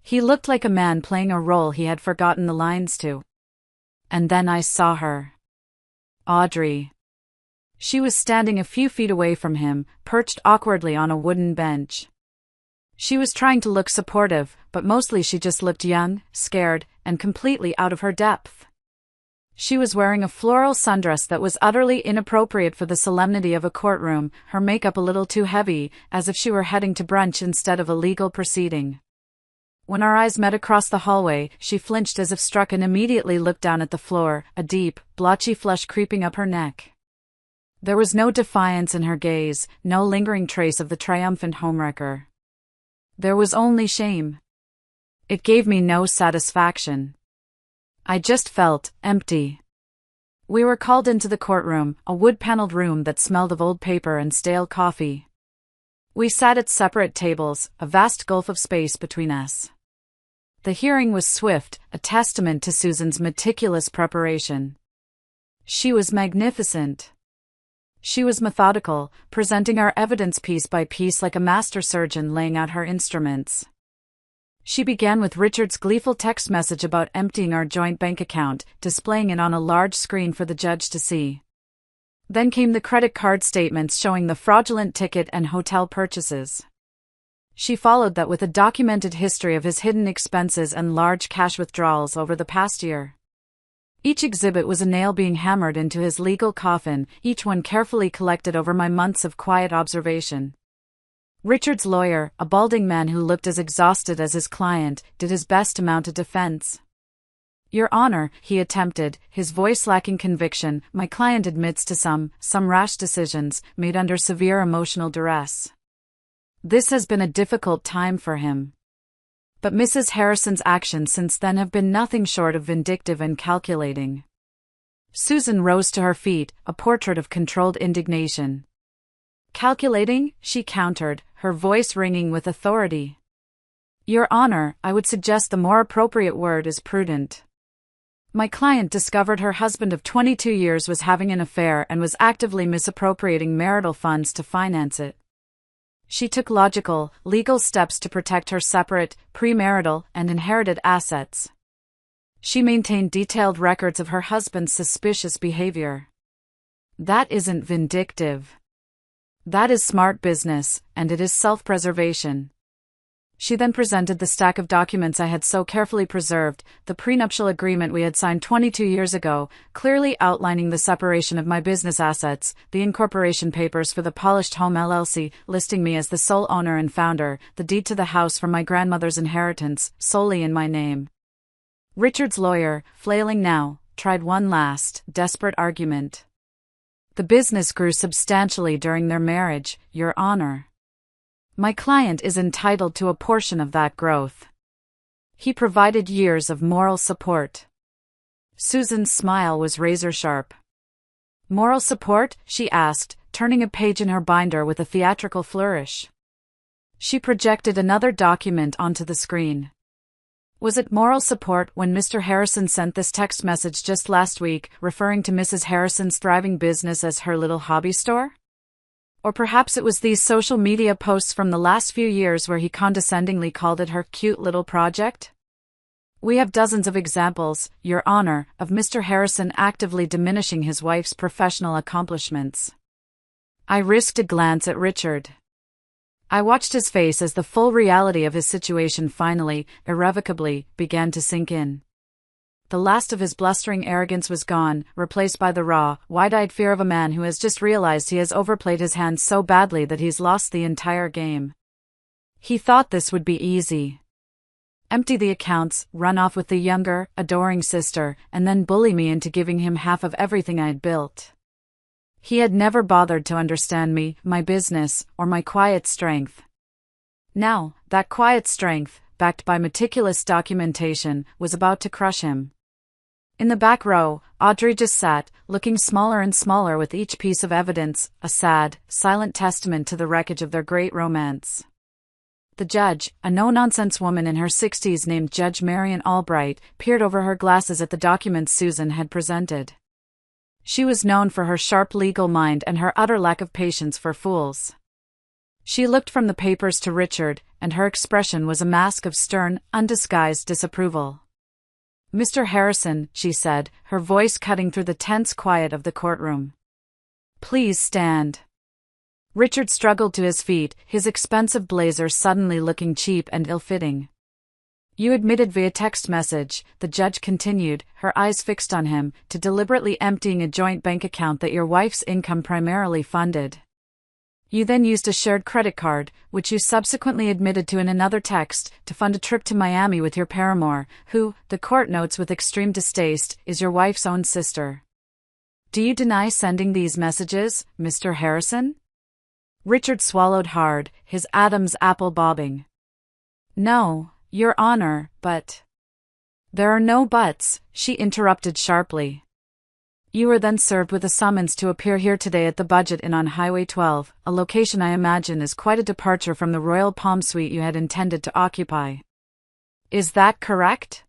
He looked like a man playing a role he had forgotten the lines to. And then I saw her. Audrey. She was standing a few feet away from him, perched awkwardly on a wooden bench. She was trying to look supportive, but mostly she just looked young, scared, and completely out of her depth. She was wearing a floral sundress that was utterly inappropriate for the solemnity of a courtroom, her makeup a little too heavy, as if she were heading to brunch instead of a legal proceeding. When our eyes met across the hallway, she flinched as if struck and immediately looked down at the floor, a deep, blotchy flush creeping up her neck. There was no defiance in her gaze, no lingering trace of the triumphant homewrecker. There was only shame. It gave me no satisfaction. I just felt empty. We were called into the courtroom, a wood-paneled room that smelled of old paper and stale coffee. We sat at separate tables, a vast gulf of space between us. The hearing was swift, a testament to Susan's meticulous preparation. She was magnificent. She was methodical, presenting our evidence piece by piece like a master surgeon laying out her instruments. She began with Richard's gleeful text message about emptying our joint bank account, displaying it on a large screen for the judge to see. Then came the credit card statements showing the fraudulent ticket and hotel purchases. She followed that with a documented history of his hidden expenses and large cash withdrawals over the past year. Each exhibit was a nail being hammered into his legal coffin, each one carefully collected over my months of quiet observation. Richard's lawyer, a balding man who looked as exhausted as his client, did his best to mount a defense. "Your Honor," he attempted, his voice lacking conviction, "my client admits to some rash decisions, made under severe emotional duress. This has been a difficult time for him. But Mrs. Harrison's actions since then have been nothing short of vindictive and calculating." Susan rose to her feet, a portrait of controlled indignation. "Calculating?" she countered, her voice ringing with authority. "Your Honor, I would suggest the more appropriate word is prudent. My client discovered her husband of 22 years was having an affair and was actively misappropriating marital funds to finance it. She took logical, legal steps to protect her separate, premarital, and inherited assets. She maintained detailed records of her husband's suspicious behavior. That isn't vindictive. That is smart business, and it is self-preservation." She then presented the stack of documents I had so carefully preserved, the prenuptial agreement we had signed 22 years ago, clearly outlining the separation of my business assets, the incorporation papers for the Polished Home LLC, listing me as the sole owner and founder, the deed to the house from my grandmother's inheritance, solely in my name. Richard's lawyer, flailing now, tried one last, desperate argument. "The business grew substantially during their marriage, Your Honor. My client is entitled to a portion of that growth. He provided years of moral support." Susan's smile was razor-sharp. "Moral support?" she asked, turning a page in her binder with a theatrical flourish. She projected another document onto the screen. "Was it moral support when Mr. Harrison sent this text message just last week, referring to Mrs. Harrison's thriving business as her little hobby store? Or perhaps it was these social media posts from the last few years where he condescendingly called it her cute little project? We have dozens of examples, Your Honor, of Mr. Harrison actively diminishing his wife's professional accomplishments." I risked a glance at Richard. I watched his face as the full reality of his situation finally, irrevocably, began to sink in. The last of his blustering arrogance was gone, replaced by the raw, wide-eyed fear of a man who has just realized he has overplayed his hand so badly that he's lost the entire game. He thought this would be easy. Empty the accounts, run off with the younger, adoring sister, and then bully me into giving him half of everything I'd built. He had never bothered to understand me, my business, or my quiet strength. Now, that quiet strength, backed by meticulous documentation, was about to crush him. In the back row, Audrey just sat, looking smaller and smaller with each piece of evidence, a sad, silent testament to the wreckage of their great romance. The judge, a no-nonsense woman in her 60s named Judge Marion Albright, peered over her glasses at the documents Susan had presented. She was known for her sharp legal mind and her utter lack of patience for fools. She looked from the papers to Richard, and her expression was a mask of stern, undisguised disapproval. "Mr. Harrison," she said, her voice cutting through the tense quiet of the courtroom. "Please stand." Richard struggled to his feet, his expensive blazer suddenly looking cheap and ill-fitting. "You admitted via text message," the judge continued, her eyes fixed on him, "to deliberately emptying a joint bank account that your wife's income primarily funded. You then used a shared credit card, which you subsequently admitted to in another text, to fund a trip to Miami with your paramour, who, the court notes with extreme distaste, is your wife's own sister. Do you deny sending these messages, Mr. Harrison?" Richard swallowed hard, his Adam's apple bobbing. "No, Your Honor, but—" "There are no buts," she interrupted sharply. "You were then served with a summons to appear here today at the Budget Inn on Highway 12, a location I imagine is quite a departure from the Royal Palm Suite you had intended to occupy. Is that correct?"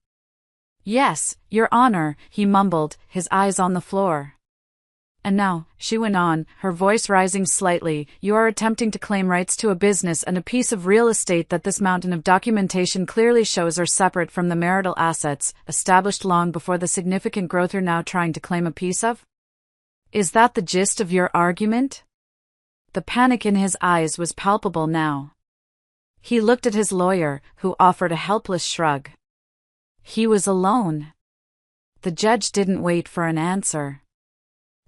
"Yes, Your Honor," he mumbled, his eyes on the floor. "And now," she went on, her voice rising slightly, "you are attempting to claim rights to a business and a piece of real estate that this mountain of documentation clearly shows are separate from the marital assets, established long before the significant growth you're now trying to claim a piece of? Is that the gist of your argument?" The panic in his eyes was palpable now. He looked at his lawyer, who offered a helpless shrug. He was alone. The judge didn't wait for an answer.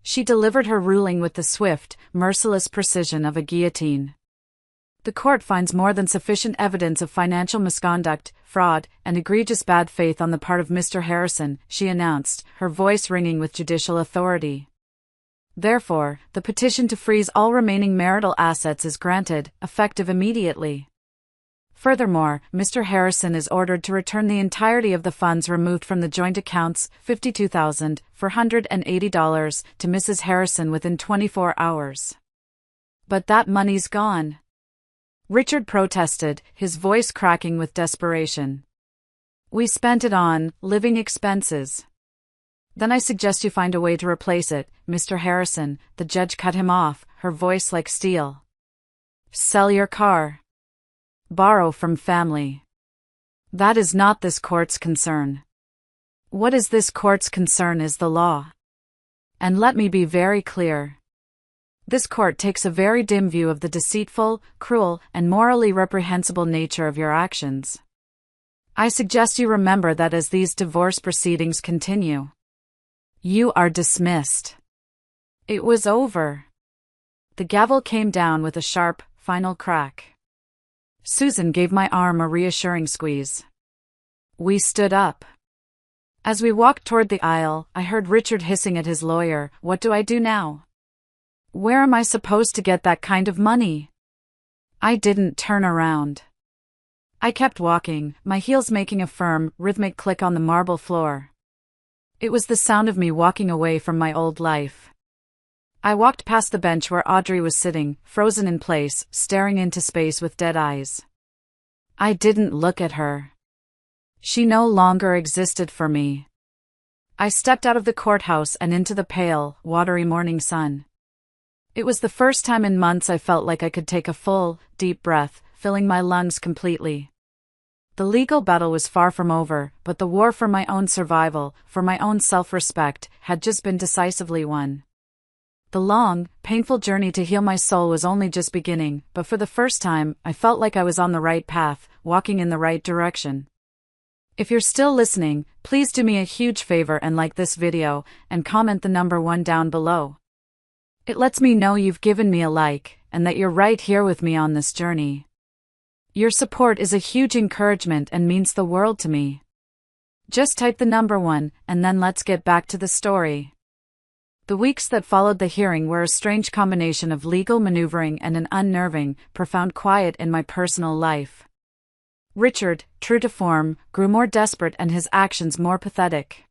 She delivered her ruling with the swift, merciless precision of a guillotine. "The court finds more than sufficient evidence of financial misconduct, fraud, and egregious bad faith on the part of Mr. Harrison," she announced, her voice ringing with judicial authority. "Therefore, the petition to freeze all remaining marital assets is granted, effective immediately. Furthermore, Mr. Harrison is ordered to return the entirety of the funds removed from the joint accounts, $52,480, to Mrs. Harrison within 24 hours. "But that money's gone," Richard protested, his voice cracking with desperation. "We spent it on living expenses." "Then I suggest you find a way to replace it, Mr. Harrison," the judge cut him off, her voice like steel. "Sell your car. Borrow from family. That is not this court's concern. What is this court's concern is the law. And let me be very clear. This court takes a very dim view of the deceitful, cruel, and morally reprehensible nature of your actions. I suggest you remember that as these divorce proceedings continue. You are dismissed." It was over. The gavel came down with a sharp, final crack. Susan gave my arm a reassuring squeeze. We stood up. As we walked toward the aisle, I heard Richard hissing at his lawyer, "What do I do now? Where am I supposed to get that kind of money?" I didn't turn around. I kept walking, my heels making a firm, rhythmic click on the marble floor. It was the sound of me walking away from my old life. I walked past the bench where Audrey was sitting, frozen in place, staring into space with dead eyes. I didn't look at her. She no longer existed for me. I stepped out of the courthouse and into the pale, watery morning sun. It was the first time in months I felt like I could take a full, deep breath, filling my lungs completely. The legal battle was far from over, but the war for my own survival, for my own self-respect, had just been decisively won. The long, painful journey to heal my soul was only just beginning, but for the first time, I felt like I was on the right path, walking in the right direction. If you're still listening, please do me a huge favor and like this video, and comment the number 1 down below. It lets me know you've given me a like, and that you're right here with me on this journey. Your support is a huge encouragement and means the world to me. Just type the number 1, and then let's get back to the story. The weeks that followed the hearing were a strange combination of legal maneuvering and an unnerving, profound quiet in my personal life. Richard, true to form, grew more desperate and his actions more pathetic.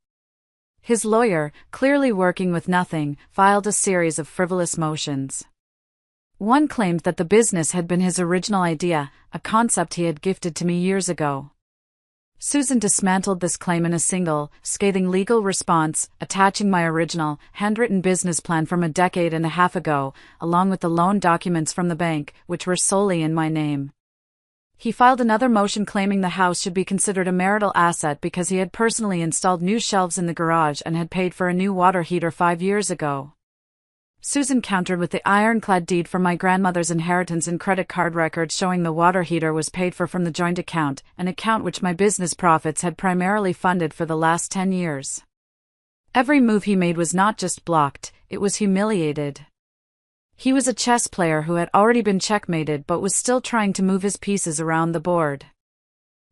His lawyer, clearly working with nothing, filed a series of frivolous motions. One claimed that the business had been his original idea, a concept he had gifted to me years ago. Susan dismantled this claim in a single, scathing legal response, attaching my original, handwritten business plan from a decade and a half ago, along with the loan documents from the bank, which were solely in my name. He filed another motion claiming the house should be considered a marital asset because he had personally installed new shelves in the garage and had paid for a new water heater 5 years ago. Susan countered with the ironclad deed from my grandmother's inheritance and credit card records showing the water heater was paid for from the joint account, an account which my business profits had primarily funded for the last 10 years. Every move he made was not just blocked, it was humiliated. He was a chess player who had already been checkmated but was still trying to move his pieces around the board.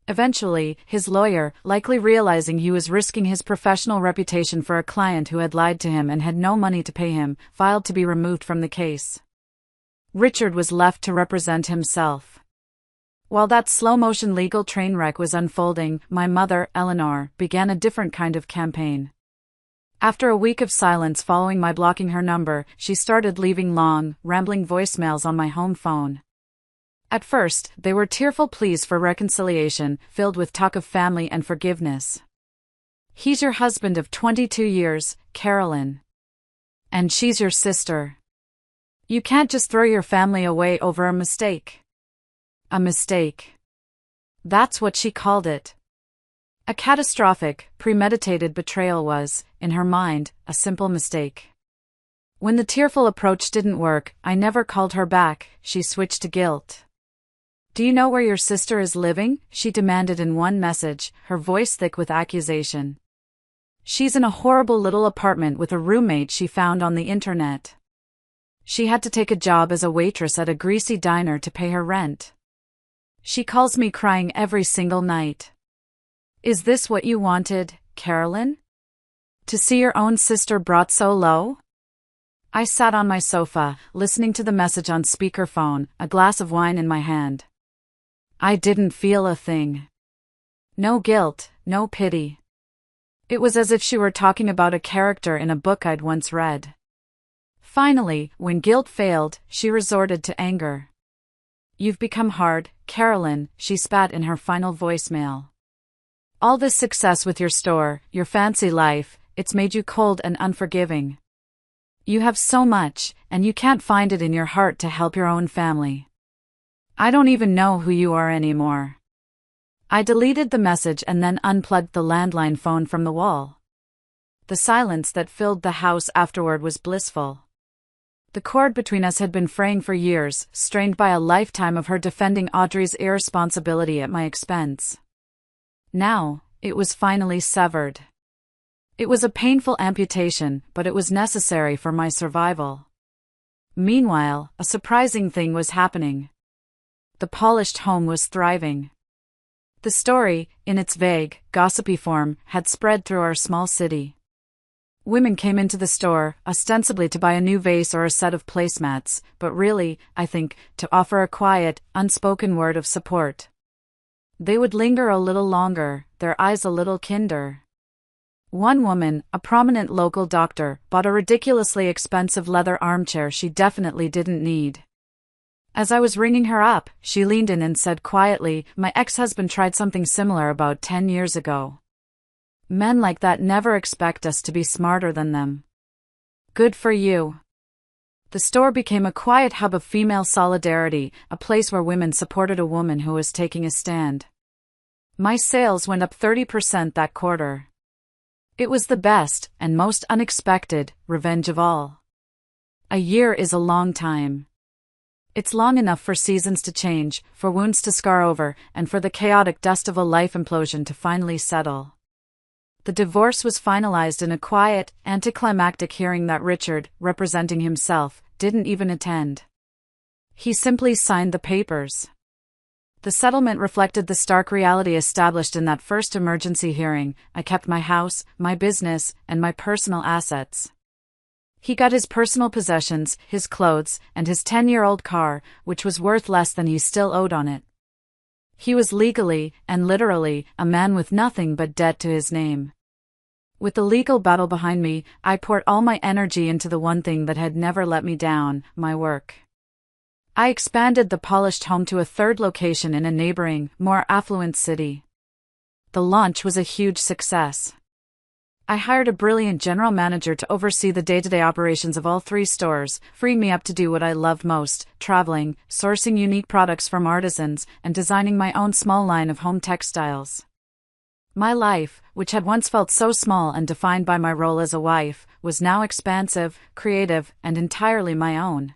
Eventually, his lawyer, likely realizing he was risking his professional reputation for a client who had lied to him and had no money to pay him, filed to be removed from the case. Richard was left to represent himself. While that slow-motion legal train wreck was unfolding, my mother, Eleanor, began a different kind of campaign. After a week of silence following my blocking her number, she started leaving long, rambling voicemails on my home phone. At first, they were tearful pleas for reconciliation, filled with talk of family and forgiveness. He's your husband of 22 years, Carolyn. And she's your sister. You can't just throw your family away over a mistake. A mistake. That's what she called it. A catastrophic, premeditated betrayal was, in her mind, a simple mistake. When the tearful approach didn't work, I never called her back, she switched to guilt. Do you know where your sister is living? She demanded in one message, her voice thick with accusation. She's in a horrible little apartment with a roommate she found on the internet. She had to take a job as a waitress at a greasy diner to pay her rent. She calls me crying every single night. Is this what you wanted, Carolyn? To see your own sister brought so low? I sat on my sofa, listening to the message on speakerphone, a glass of wine in my hand. I didn't feel a thing. No guilt, no pity. It was as if she were talking about a character in a book I'd once read. Finally, when guilt failed, she resorted to anger. You've become hard, Carolyn, she spat in her final voicemail. All this success with your store, your fancy life, it's made you cold and unforgiving. You have so much, and you can't find it in your heart to help your own family. I don't even know who you are anymore. I deleted the message and then unplugged the landline phone from the wall. The silence that filled the house afterward was blissful. The cord between us had been fraying for years, strained by a lifetime of her defending Audrey's irresponsibility at my expense. Now, it was finally severed. It was a painful amputation, but it was necessary for my survival. Meanwhile, a surprising thing was happening. The polished home was thriving. The story, in its vague, gossipy form, had spread through our small city. Women came into the store, ostensibly to buy a new vase or a set of placemats, but really, I think, to offer a quiet, unspoken word of support. They would linger a little longer, their eyes a little kinder. One woman, a prominent local doctor, bought a ridiculously expensive leather armchair she definitely didn't need. As I was ringing her up, she leaned in and said quietly, "My ex-husband tried something similar about 10 years ago. Men like that never expect us to be smarter than them. Good for you." The store became a quiet hub of female solidarity, a place where women supported a woman who was taking a stand. My sales went up 30% that quarter. It was the best, and most unexpected, revenge of all. A year is a long time. It's long enough for seasons to change, for wounds to scar over, and for the chaotic dust of a life implosion to finally settle. The divorce was finalized in a quiet, anticlimactic hearing that Richard, representing himself, didn't even attend. He simply signed the papers. The settlement reflected the stark reality established in that first emergency hearing. I kept my house, my business, and my personal assets. He got his personal possessions, his clothes, and his 10-year-old car, which was worth less than he still owed on it. He was legally, and literally, a man with nothing but debt to his name. With the legal battle behind me, I poured all my energy into the one thing that had never let me down, my work. I expanded the polished home to a third location in a neighboring, more affluent city. The launch was a huge success. I hired a brilliant general manager to oversee the day-to-day operations of all 3 stores, freeing me up to do what I loved most: traveling, sourcing unique products from artisans, and designing my own small line of home textiles. My life, which had once felt so small and defined by my role as a wife, was now expansive, creative, and entirely my own.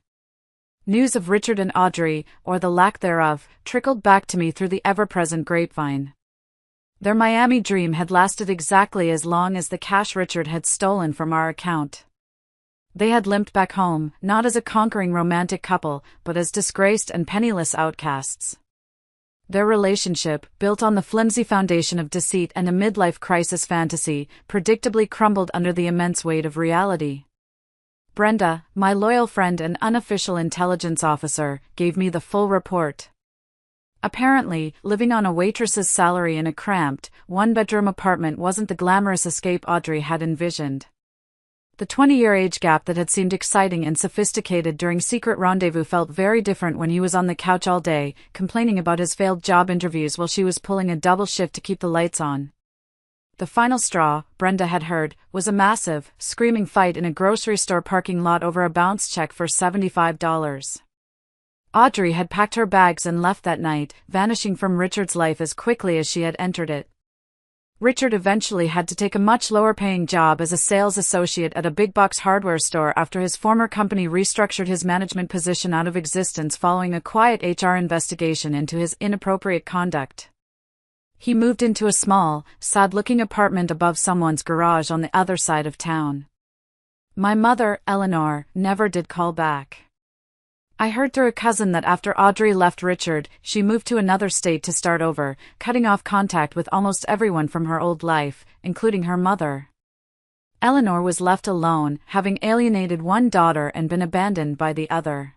News of Richard and Audrey, or the lack thereof, trickled back to me through the ever-present grapevine. Their Miami dream had lasted exactly as long as the cash Richard had stolen from our account. They had limped back home, not as a conquering romantic couple, but as disgraced and penniless outcasts. Their relationship, built on the flimsy foundation of deceit and a midlife crisis fantasy, predictably crumbled under the immense weight of reality. Brenda, my loyal friend and unofficial intelligence officer, gave me the full report. Apparently, living on a waitress's salary in a cramped, one-bedroom apartment wasn't the glamorous escape Audrey had envisioned. The 20-year age gap that had seemed exciting and sophisticated during secret rendezvous felt very different when he was on the couch all day, complaining about his failed job interviews while she was pulling a double shift to keep the lights on. The final straw, Brenda had heard, was a massive, screaming fight in a grocery store parking lot over a bounce check for $75. Audrey had packed her bags and left that night, vanishing from Richard's life as quickly as she had entered it. Richard eventually had to take a much lower-paying job as a sales associate at a big-box hardware store after his former company restructured his management position out of existence following a quiet HR investigation into his inappropriate conduct. He moved into a small, sad-looking apartment above someone's garage on the other side of town. My mother, Eleanor, never did call back. I heard through a cousin that after Audrey left Richard, she moved to another state to start over, cutting off contact with almost everyone from her old life, including her mother. Eleanor was left alone, having alienated one daughter and been abandoned by the other.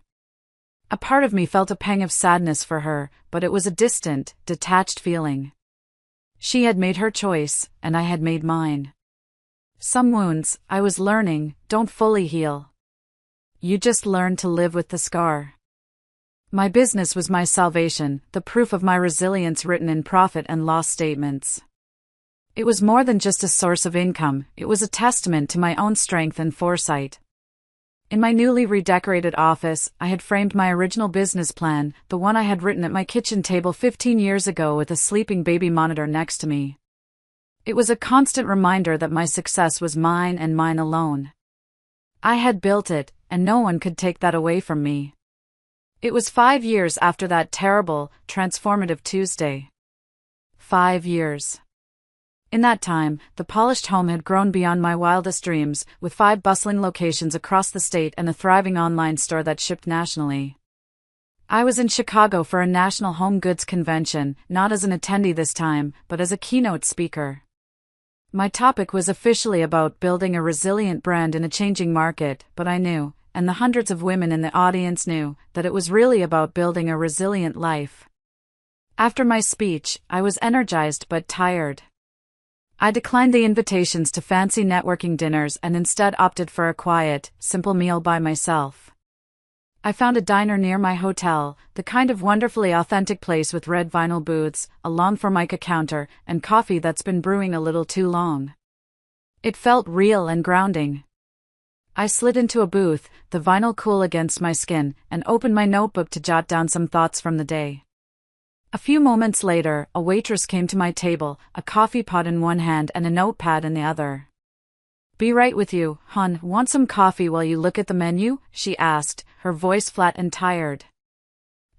A part of me felt a pang of sadness for her, but it was a distant, detached feeling. She had made her choice, and I had made mine. Some wounds, I was learning, don't fully heal. You just learn to live with the scar. My business was my salvation, the proof of my resilience written in profit and loss statements. It was more than just a source of income, it was a testament to my own strength and foresight. In my newly redecorated office, I had framed my original business plan, the one I had written at my kitchen table 15 years ago with a sleeping baby monitor next to me. It was a constant reminder that my success was mine and mine alone. I had built it, and no one could take that away from me. It was 5 years after that terrible, transformative Tuesday. 5 years. In that time, the polished home had grown beyond my wildest dreams, with 5 bustling locations across the state and a thriving online store that shipped nationally. I was in Chicago for a national home goods convention, not as an attendee this time, but as a keynote speaker. My topic was officially about building a resilient brand in a changing market, but I knew, and the hundreds of women in the audience knew, that it was really about building a resilient life. After my speech, I was energized but tired. I declined the invitations to fancy networking dinners and instead opted for a quiet, simple meal by myself. I found a diner near my hotel, the kind of wonderfully authentic place with red vinyl booths, a long Formica counter, and coffee that's been brewing a little too long. It felt real and grounding. I slid into a booth, the vinyl cool against my skin, and opened my notebook to jot down some thoughts from the day. A few moments later, a waitress came to my table, a coffee pot in one hand and a notepad in the other. "Be right with you, hon. Want some coffee while you look at the menu?" she asked, her voice flat and tired.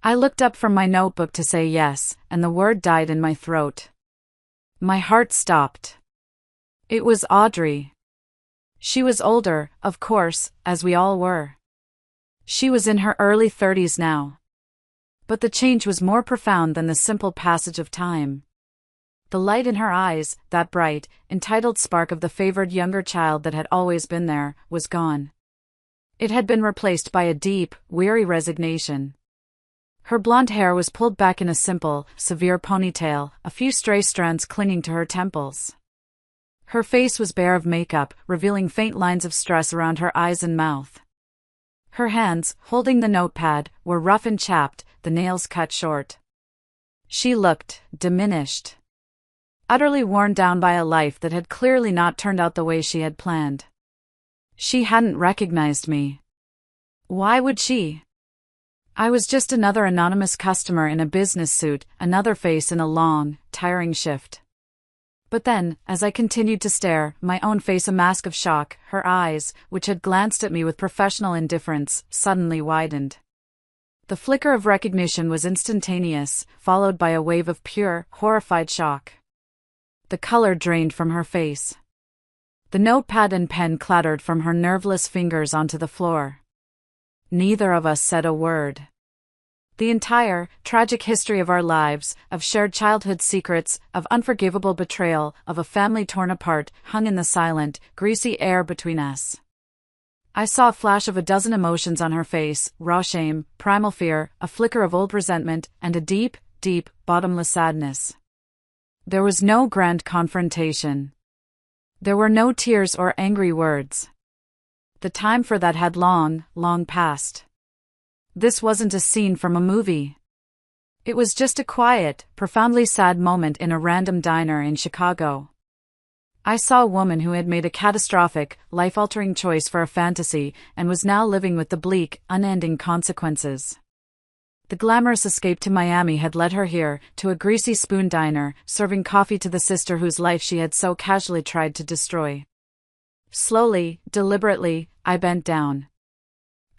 I looked up from my notebook to say yes, and the word died in my throat. My heart stopped. It was Audrey. She was older, of course, as we all were. She was in her early 30s now. But the change was more profound than the simple passage of time. The light in her eyes, that bright, entitled spark of the favored younger child that had always been there, was gone. It had been replaced by a deep, weary resignation. Her blonde hair was pulled back in a simple, severe ponytail, a few stray strands clinging to her temples. Her face was bare of makeup, revealing faint lines of stress around her eyes and mouth. Her hands, holding the notepad, were rough and chapped, the nails cut short. She looked diminished. utterly worn down by a life that had clearly not turned out the way she had planned. She hadn't recognized me. Why would she? I was just another anonymous customer in a business suit, another face in a long, tiring shift. But then, as I continued to stare, my own face a mask of shock, her eyes, which had glanced at me with professional indifference, suddenly widened. The flicker of recognition was instantaneous, followed by a wave of pure, horrified shock. The color drained from her face. The notepad and pen clattered from her nerveless fingers onto the floor. Neither of us said a word. The entire, tragic history of our lives, of shared childhood secrets, of unforgivable betrayal, of a family torn apart, hung in the silent, greasy air between us. I saw a flash of a dozen emotions on her face: raw shame, primal fear, a flicker of old resentment, and a deep, deep, bottomless sadness. There was no grand confrontation. There were no tears or angry words. The time for that had long, long passed. This wasn't a scene from a movie. It was just a quiet, profoundly sad moment in a random diner in Chicago. I saw a woman who had made a catastrophic, life-altering choice for a fantasy and was now living with the bleak, unending consequences. The glamorous escape to Miami had led her here, to a greasy spoon diner, serving coffee to the sister whose life she had so casually tried to destroy. Slowly, deliberately, I bent down.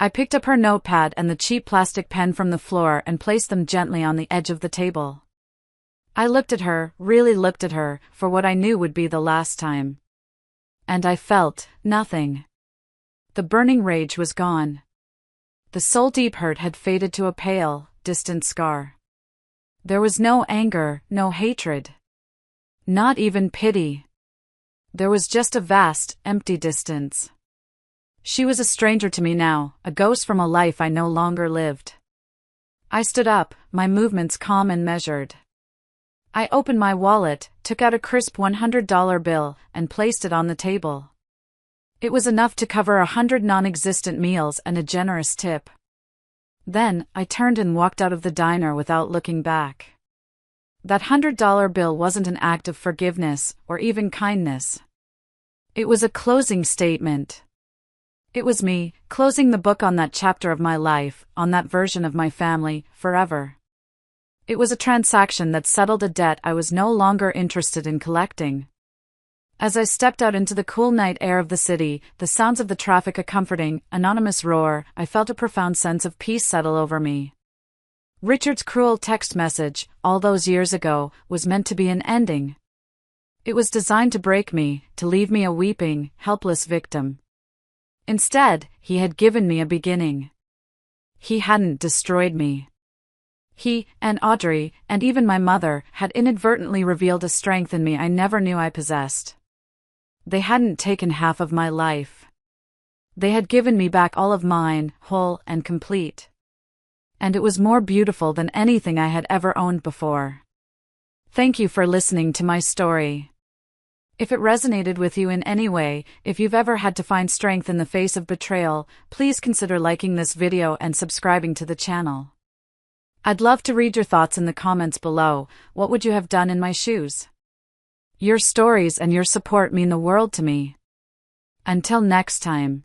I picked up her notepad and the cheap plastic pen from the floor and placed them gently on the edge of the table. I looked at her, really looked at her, for what I knew would be the last time. And I felt nothing. The burning rage was gone. The soul-deep hurt had faded to a pale, distant scar. There was no anger, no hatred. Not even pity. There was just a vast, empty distance. She was a stranger to me now, a ghost from a life I no longer lived. I stood up, my movements calm and measured. I opened my wallet, took out a crisp $100 bill, and placed it on the table. It was enough to cover 100 non-existent meals and a generous tip. Then, I turned and walked out of the diner without looking back. That $100 bill wasn't an act of forgiveness, or even kindness. It was a closing statement. It was me, closing the book on that chapter of my life, on that version of my family, forever. It was a transaction that settled a debt I was no longer interested in collecting. As I stepped out into the cool night air of the city, the sounds of the traffic a comforting, anonymous roar, I felt a profound sense of peace settle over me. Richard's cruel text message, all those years ago, was meant to be an ending. It was designed to break me, to leave me a weeping, helpless victim. Instead, he had given me a beginning. He hadn't destroyed me. He, and Audrey, and even my mother, had inadvertently revealed a strength in me I never knew I possessed. They hadn't taken half of my life. They had given me back all of mine, whole and complete. And it was more beautiful than anything I had ever owned before. Thank you for listening to my story. If it resonated with you in any way, if you've ever had to find strength in the face of betrayal, please consider liking this video and subscribing to the channel. I'd love to read your thoughts in the comments below. What would you have done in my shoes? Your stories and your support mean the world to me. Until next time.